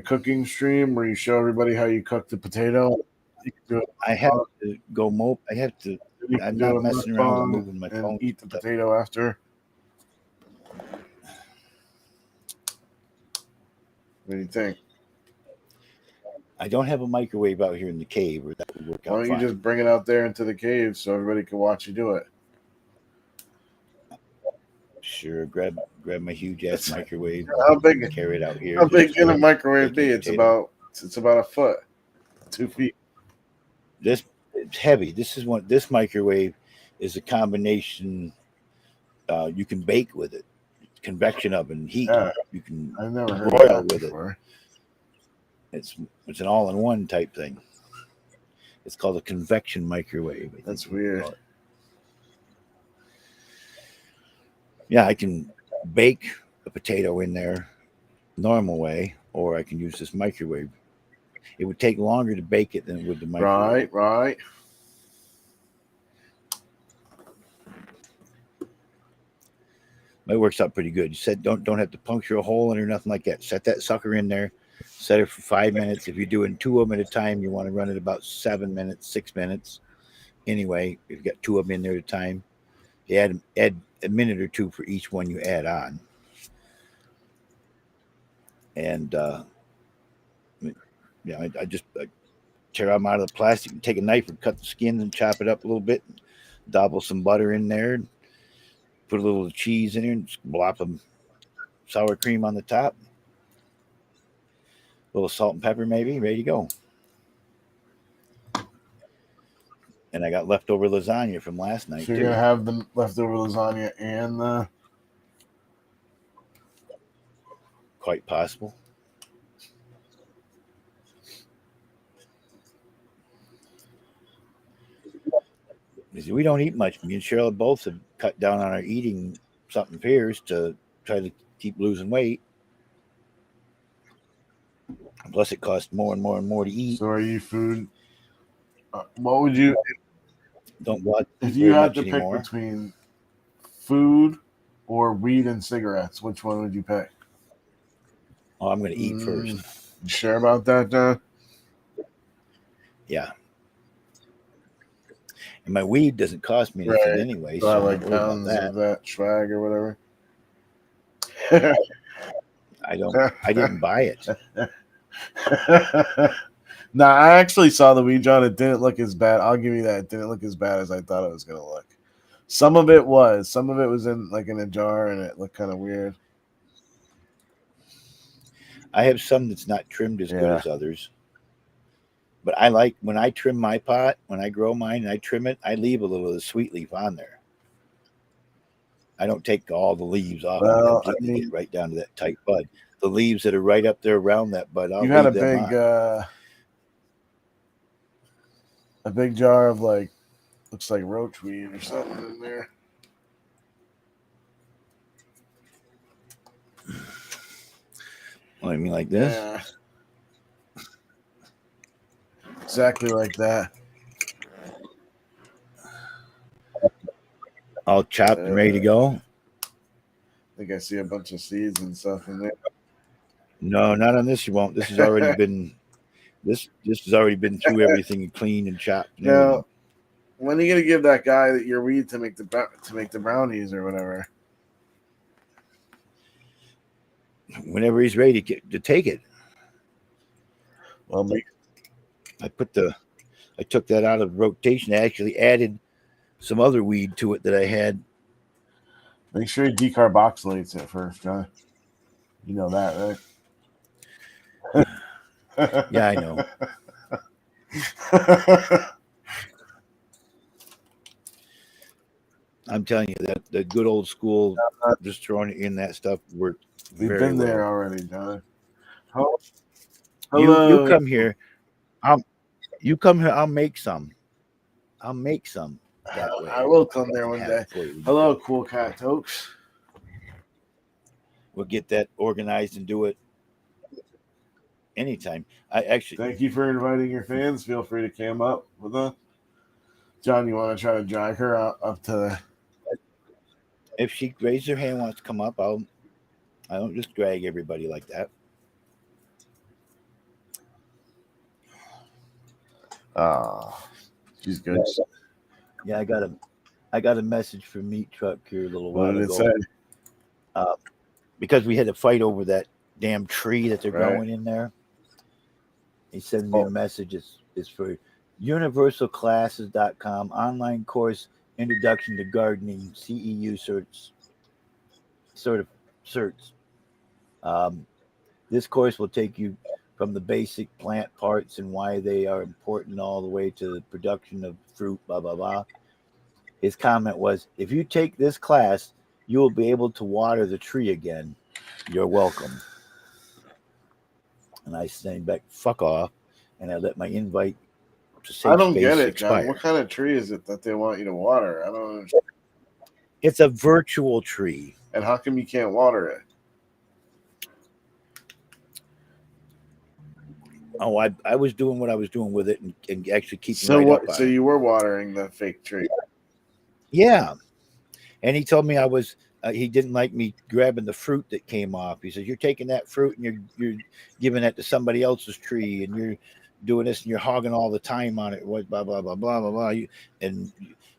cooking stream where you show everybody how you cook the potato? You can do it. I have to go mope. I have to. You can I'm do not it messing around with mukbang moving my and phone. eat the potato after. What do you think? I don't have a microwave out here in the cave, or that would work Why out don't fine. you just bring it out there into the cave so everybody can watch you do it? Sure, grab my huge ass microwave. How big? Carry it out here. How big just can a for microwave be? baking It's potato. about a foot, 2 feet. It's heavy. This microwave is a combination. You can bake with it, convection oven, heat. Yeah, You can I've never heard of broil that with before. it. It's an all-in-one type thing. It's called a convection microwave. I think That's we weird. call it. Yeah, I can bake a potato in there normal way, or I can use this microwave. It would take longer to bake it than it would the microwave. Right. It works out pretty good. You said don't have to puncture a hole in it or nothing like that. Set that sucker in there. Set it for 5 minutes. If you're doing 2 of them at a time, you want to run it about 7 minutes, 6 minutes. Anyway, if you've got 2 of them in there at a time, you add a minute or 2 for each one you add on. And I just tear them out of the plastic and take a knife and cut the skin and chop it up a little bit. Dabble some butter in there. Put a little cheese in there and just blop some sour cream on the top. A little salt and pepper maybe. Ready to go. And I got leftover lasagna from last night, So you're too. going to have the leftover lasagna and the... Quite possible. We don't eat much. Me and Cheryl both have cut down on our eating something fierce to try to keep losing weight. Plus, it costs more and more and more to eat. So are you food... what would you... Don't want If you had to anymore. pick between food or weed and cigarettes, which one would you pick? Oh, I'm going to eat first. You sure about that, John? Yeah. And my weed doesn't cost me anything anyway. So So like I'm not worried about pounds that. of that swag or whatever. I didn't buy it. No, I actually saw the weed, John. It didn't look as bad. I'll give you that. It didn't look as bad as I thought it was going to look. Some of it was. Some of it was in a jar, and it looked kind of weird. I have some that's not trimmed as good as others. But I like when I trim my pot, when I grow mine and I trim it, I leave a little of the sweet leaf on there. I don't take all the leaves off. Well, I completely get right down to that tight bud. The leaves that are right up there around that bud, I'll You had leave them on. a big jar of looks like roach weed or something in there. Oh, you mean like this? Yeah. Exactly like that. All chopped and ready to go. I think I see a bunch of seeds and stuff in there. No, not on this. You won't. This has already been. This has already been through everything and cleaned and chopped. And Now, when are you gonna give that guy your weed to make the brownies or whatever? whenever he's ready to take it. Well, I took that out of rotation. I actually added some other weed to it that I had. Make sure he decarboxylates it first, John. You know that, right? Yeah, I know. I'm telling you that the good old school, just throwing it in that stuff worked. We've very been there well. already, John. You come here. You come here, I'll make some. I'll make some that way. I will come there one Have day. it for you. Hello, Cool Cat Tokes. We'll get that organized and do it anytime. I actually Thank you for inviting your fans. Feel free to cam up with us. John, you want to try to drag her up to the... If she raises her hand and wants to come up, I don't just drag everybody like that. She's good. Yeah, I got a message from Meat Truck here a little What while did it ago. say? Because we had a fight over that damn tree that they're Right. growing in there. He sent me a message. It's for universalclasses.com online course Introduction to Gardening CEU certs. This course will take you from the basic plant parts and why they are important all the way to the production of fruit, blah, blah, blah. His comment was, if you take this class, you will be able to water the tree again. You're welcome. And I sent back, fuck off. And I let my invite to Safe I don't Space get it, expire. John. What kind of tree is it that they want you to water? I don't understand. It's a virtual tree. And how come you can't water it? Oh, I was doing what I was doing with it and actually keeping So right what? up on So it. you were watering the fake tree. Yeah. And he told me I was, he didn't like me grabbing the fruit that came off. He says, you're taking that fruit and you're giving that to somebody else's tree and you're doing this and you're hogging all the time on it. What, blah, blah, blah, blah, blah, blah.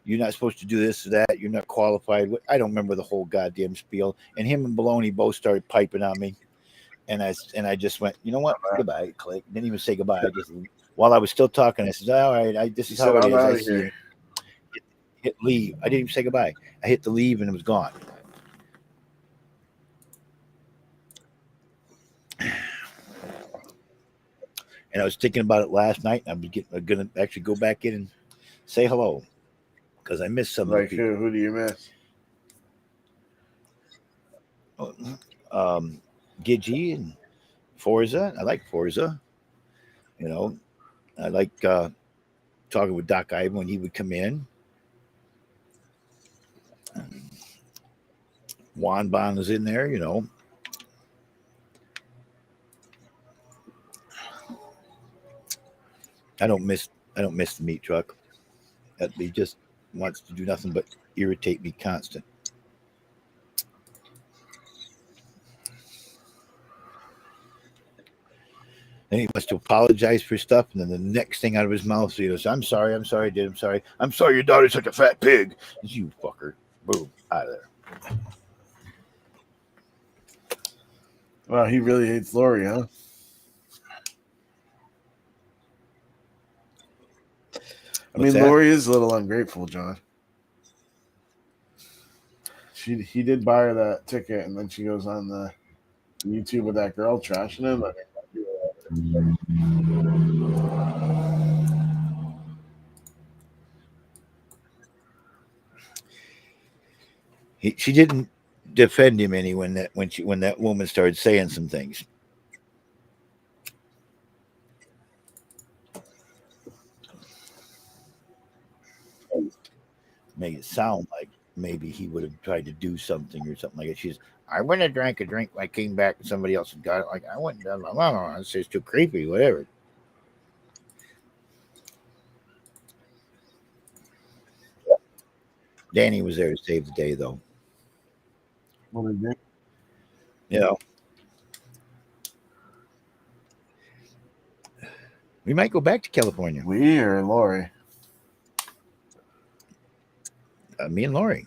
You're not supposed to do this or that. You're not qualified. I don't remember the whole goddamn spiel. And him and Baloney both started piping on me. And I just went, you know what? Goodbye. Click. Didn't even say goodbye. I just, while I was still talking, I said, all right, this is You how said, it "I'm outta is. I see here." you. Hit leave. I didn't even say goodbye. I hit the leave and it was gone. And I was thinking about it last night. I'm going to actually go back in and say hello because I missed some Like of the people. who do you miss? Gidgee and Forza. I like Forza. You know, I like talking with Doc Ivan when he would come in. Juan Bon is in there, you know. I don't miss the Meat Truck. He just wants to do nothing but irritate me constant. And he wants to apologize for stuff, and then the next thing out of his mouth, he goes, I'm sorry, I did, I'm sorry your daughter's such a fat pig. You fucker. Boom, out of there. Wow, he really hates Lori, huh? What's that? Lori is a little ungrateful, John. He did buy her that ticket, and then she goes on the YouTube with that girl trashing him. She didn't defend him any when that woman started saying some things. Make it sound like maybe he would have tried to do something or something like that. She's, I wouldn't have drank a drink. I came back and somebody else had got it. Like I wouldn't have done. No, it's just too creepy. Whatever. Danny was there to save the day, though. What did he do? You know, we might go back to California. We or Lori? Me and Lori.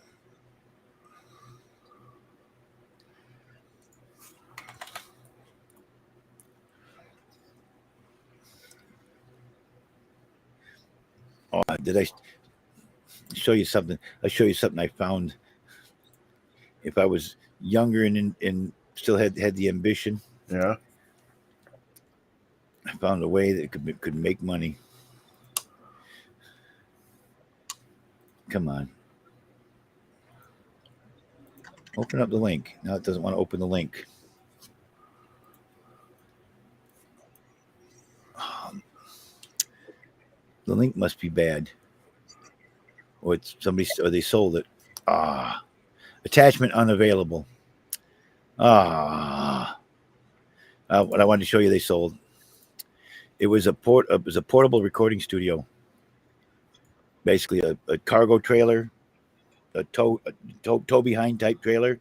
Oh, did I show you something? I'll show you something I found. If I was younger and still had the ambition, yeah, I found a way that could make money. Come on. Open up the link. Now it doesn't want to open the link. the link must be bad, or they sold it. Attachment unavailable. What I wanted to show you, they sold. It was a portable recording studio. Basically, a cargo trailer, a tow behind type trailer.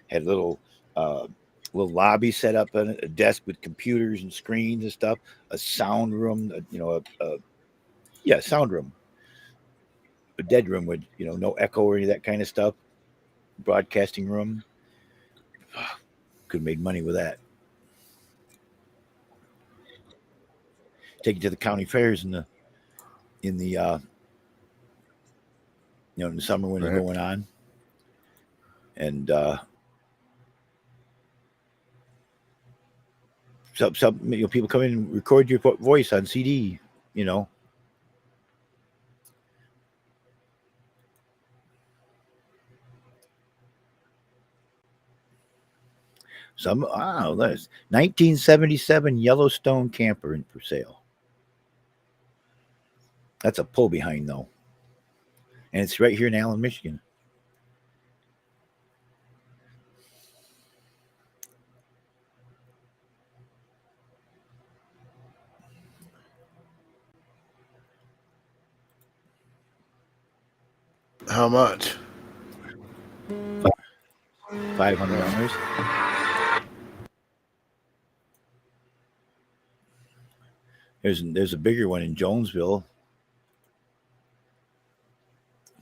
Had a little lobby set up on it, a desk with computers and screens and stuff, a sound room, sound room, a dead room with no echo or any of that kind of stuff. Broadcasting room. Could have made money with that. Take it to the county fairs in the in the summer when they're going on, and some people come in and record your voice on CD. There's 1977 Yellowstone camper for sale. That's a pull behind though. And it's right here in Allen, Michigan. How much? $500. There's a bigger one in Jonesville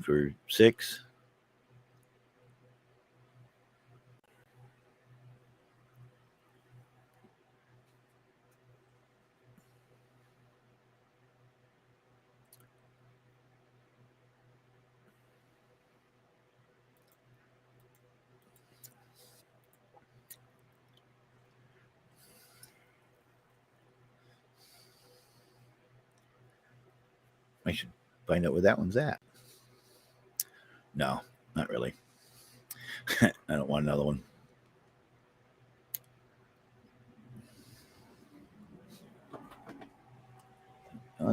for $600. I should find out where that one's at. No, not really. I don't want another one.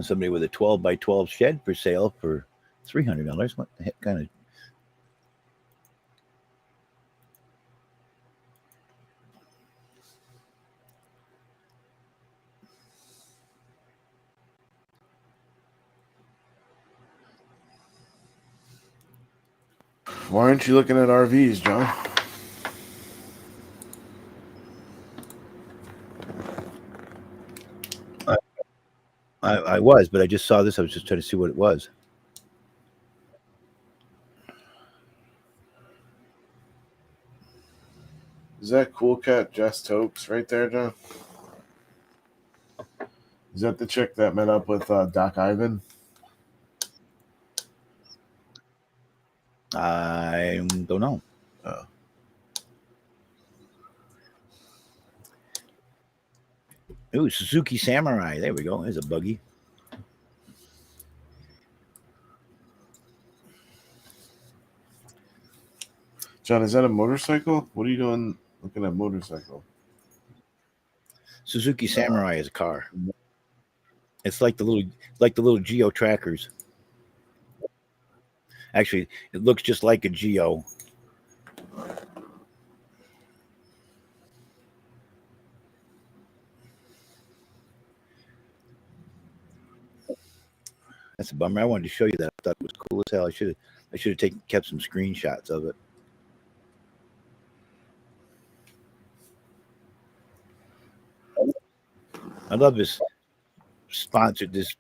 Somebody with a 12 by 12 shed for sale for $300. What the heck kind of... Why aren't you looking at RVs, John? I was, but I just saw this. I was just trying to see what it was. Is that Cool Cat Jess Topes right there, John? Is that the chick that met up with Doc Ivan? I don't know. Ooh, Suzuki Samurai. There we go. There's a buggy. John, is that a motorcycle? What are you doing looking at motorcycle? Suzuki Samurai is a car. It's like the little Geo trackers. Actually, it looks just like a Geo. That's a bummer. I wanted to show you that. I thought it was cool as hell. I should have kept some screenshots of it. I love this sponsored this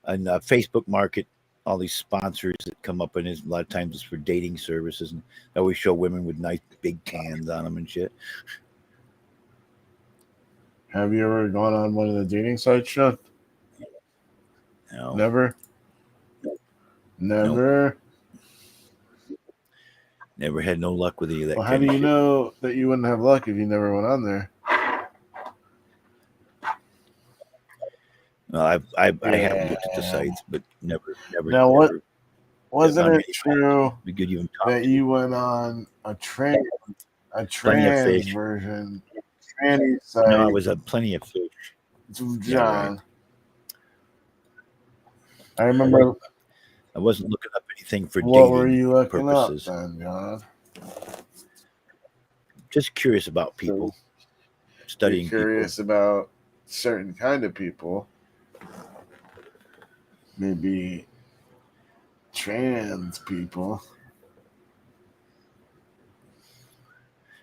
on Facebook Market. All these sponsors that come up, and a lot of times it's for dating services, and they always show women with nice big tans on them and shit. Have you ever gone on one of the dating sites, Sean? No. Never? Never? Nope. Never had no luck with any of that. Well, how do you know that you wouldn't have luck if you never went on there? Well, I haven't looked at the sites, but never. Now, what wasn't it fish. true Be good you that you went on a trans fish. version, tranny site? No, it was a plenty of fish. John. Yeah, right. I remember. I wasn't looking up anything for What were dating you looking purposes. up then, John? Just curious about people. Studying You're curious about certain kind of people. Maybe trans people.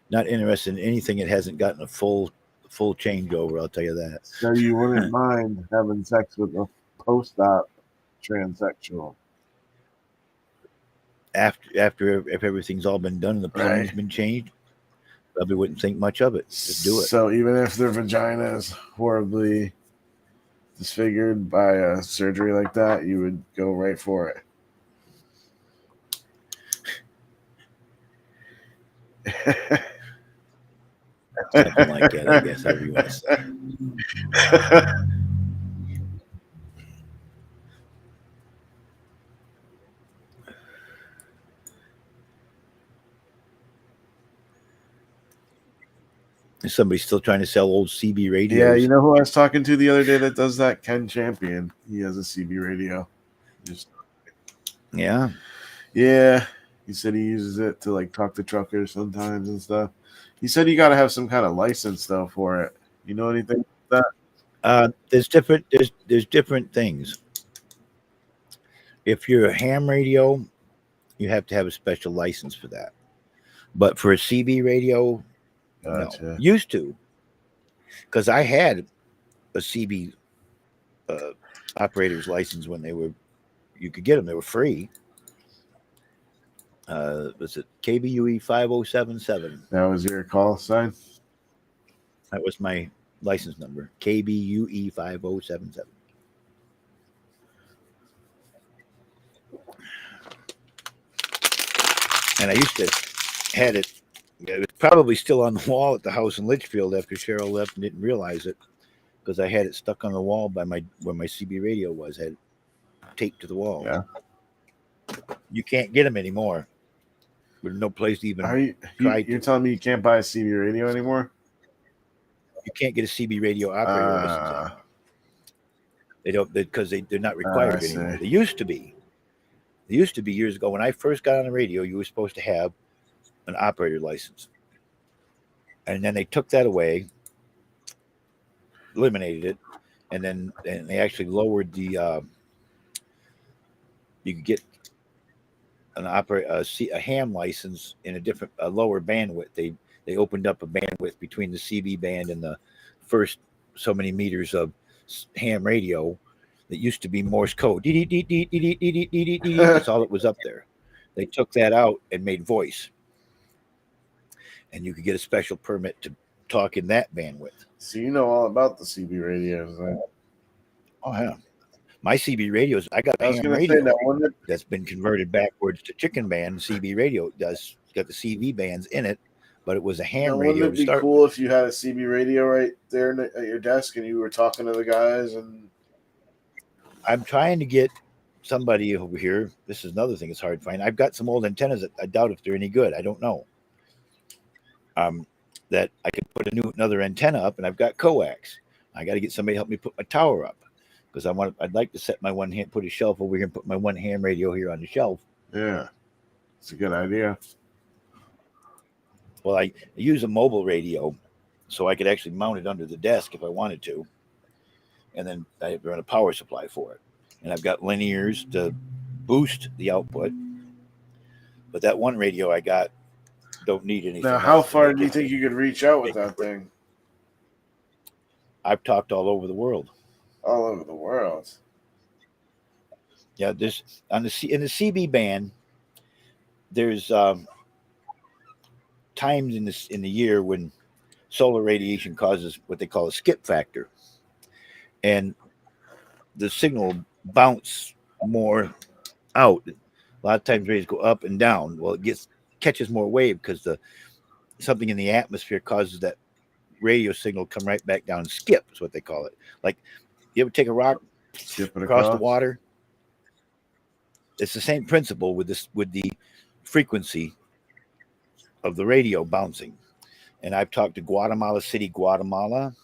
Not interested in anything that hasn't gotten a full changeover. I'll tell you that. So you wouldn't mind having sex with a post-op transsexual? After if everything's all been done and the plumbing's Right. been changed, probably wouldn't think much of it. Just do it. So even if their vagina is horribly disfigured by a surgery like that, you would go right for it. Something like that, I guess. However you want to say. Is somebody still trying to sell old CB radios? Yeah, you know who I was talking to the other day that does that? Ken Champion. He has a CB radio. Yeah. Yeah. He said he uses it to like talk to truckers sometimes and stuff. He said you got to have some kind of license though for it. You know anything about that? There's different things. If you're a ham radio, you have to have a special license for that. But for a CB radio, Gotcha. no. Used to, because I had a CB operator's license when you could get them. They were free. Was it KBUE 5077? That was your call sign? That was my license number, KBUE 5077. And I used to had it. It was probably still on the wall at the house in Litchfield after Cheryl left and didn't realize it, because I had it stuck on the wall by where my CB radio was. I had it taped to the wall. Yeah. You can't get them anymore. There's no place to even You're telling me you can't buy a CB radio anymore? You can't get a CB radio operator license. They don't, because they're not required I see. anymore. They used to be. They used to be years ago. When I first got on the radio, you were supposed to have an operator license. And then they took that away, eliminated it, and then they actually lowered the you could get a ham license in a lower bandwidth. They opened up a bandwidth between the CB band and the first so many meters of ham radio that used to be Morse code. That's all that was up there. They took that out and made voice. And you could get a special permit to talk in that bandwidth. So you know all about the CB radios, right? Oh, yeah. My CB radios, I got a ham gonna say radio that one that's been converted backwards to chicken band. CB radio does. It's got the CV bands in it, but it was a ham radio Wouldn't to it be start. cool if you had a CB radio right there at your desk and you were talking to the guys? And I'm trying to get somebody over here. This is another thing it's hard to find. I've got some old antennas that I doubt if they're any good. I don't know. That I could put another antenna up, and I've got coax. I got to get somebody to help me put my tower up, because I'd like to set my one hand, put a shelf over here and put my one ham radio here on the shelf. yeah, it's a good idea. Well, I use a mobile radio, so I could actually mount it under the desk if I wanted to, and then I run a power supply for it. And I've got linears to boost the output. But that one radio I got don't need anything. Now, how else. far do you think you could reach out with that thing? I've talked all over the world. All over the world. Yeah, there's in the CB band. There's times in the year when solar radiation causes what they call a skip factor, and the signal bounce more out. A lot of times rays go up and down. Well, it catches more wave because something in the atmosphere causes that radio signal to come right back down and skip is what they call it. Like, you ever take a rock, skip it across the water? It's the same principle with the frequency of the radio bouncing. And I've talked to Guatemala City, Guatemala.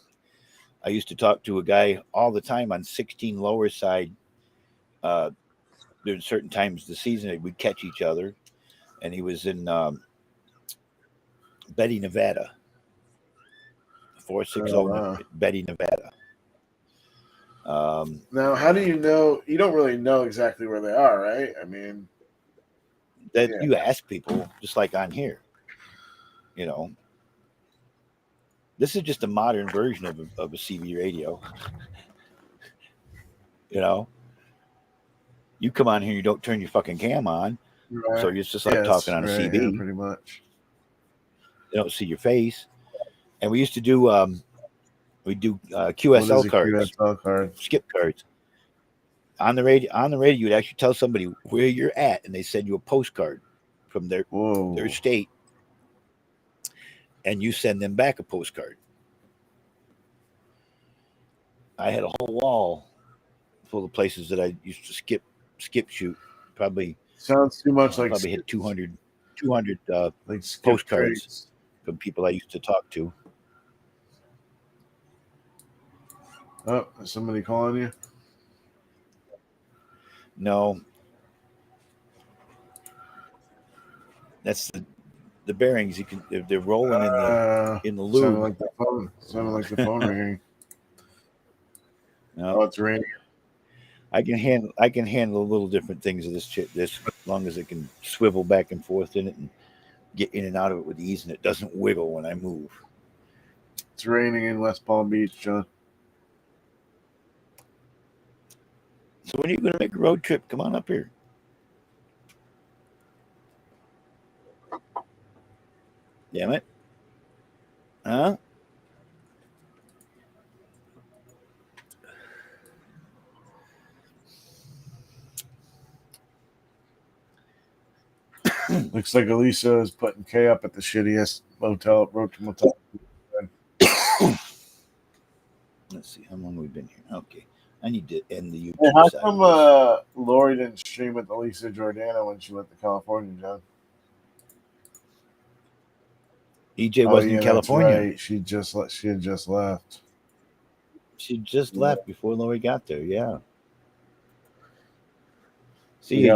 I used to talk to a guy all the time on 16 lower side There's certain times of the season that we'd catch each other, and he was in Betty, Nevada. 460 wow. Betty, Nevada. Now, how do you know? You don't really know exactly where they are, right? I mean, that you ask people, just like on here. You know, this is just a modern version of a CB radio. You know, you come on here, you don't turn your fucking cam on, right. so you're just like talking on a right, CB. yeah, pretty much. They don't see your face. And we used to do QSL cards, QSL card? skip cards. On the radio, you'd actually tell somebody where you're at, and they send you a postcard from their state, and you send them back a postcard. I had a whole wall full of places that I used to skip shoot. Probably sounds too much like probably hit 200 like postcards trades. from people I used to talk to. Oh, is somebody calling you? No, that's the bearings. You can they're rolling in the lube. Sounded like the phone. Sounded like the phone ringing. No, it's raining. I can handle a little different things of this as long as it can swivel back and forth in it and get in and out of it with ease, and it doesn't wiggle when I move. It's raining in West Palm Beach, John. So when are you going to make a road trip? Come on up here. Damn it. Huh? Looks like Elisa is putting Kay up at the shittiest motel. Let's see. How long have we been here? Okay. I need to end the YouTube. Hey, how side. come Lori didn't stream with Elisa Giordano when she went to California, John? EJ wasn't in California. That's right. She had just left. She just left before Lori got there. Yeah. See, Yeah.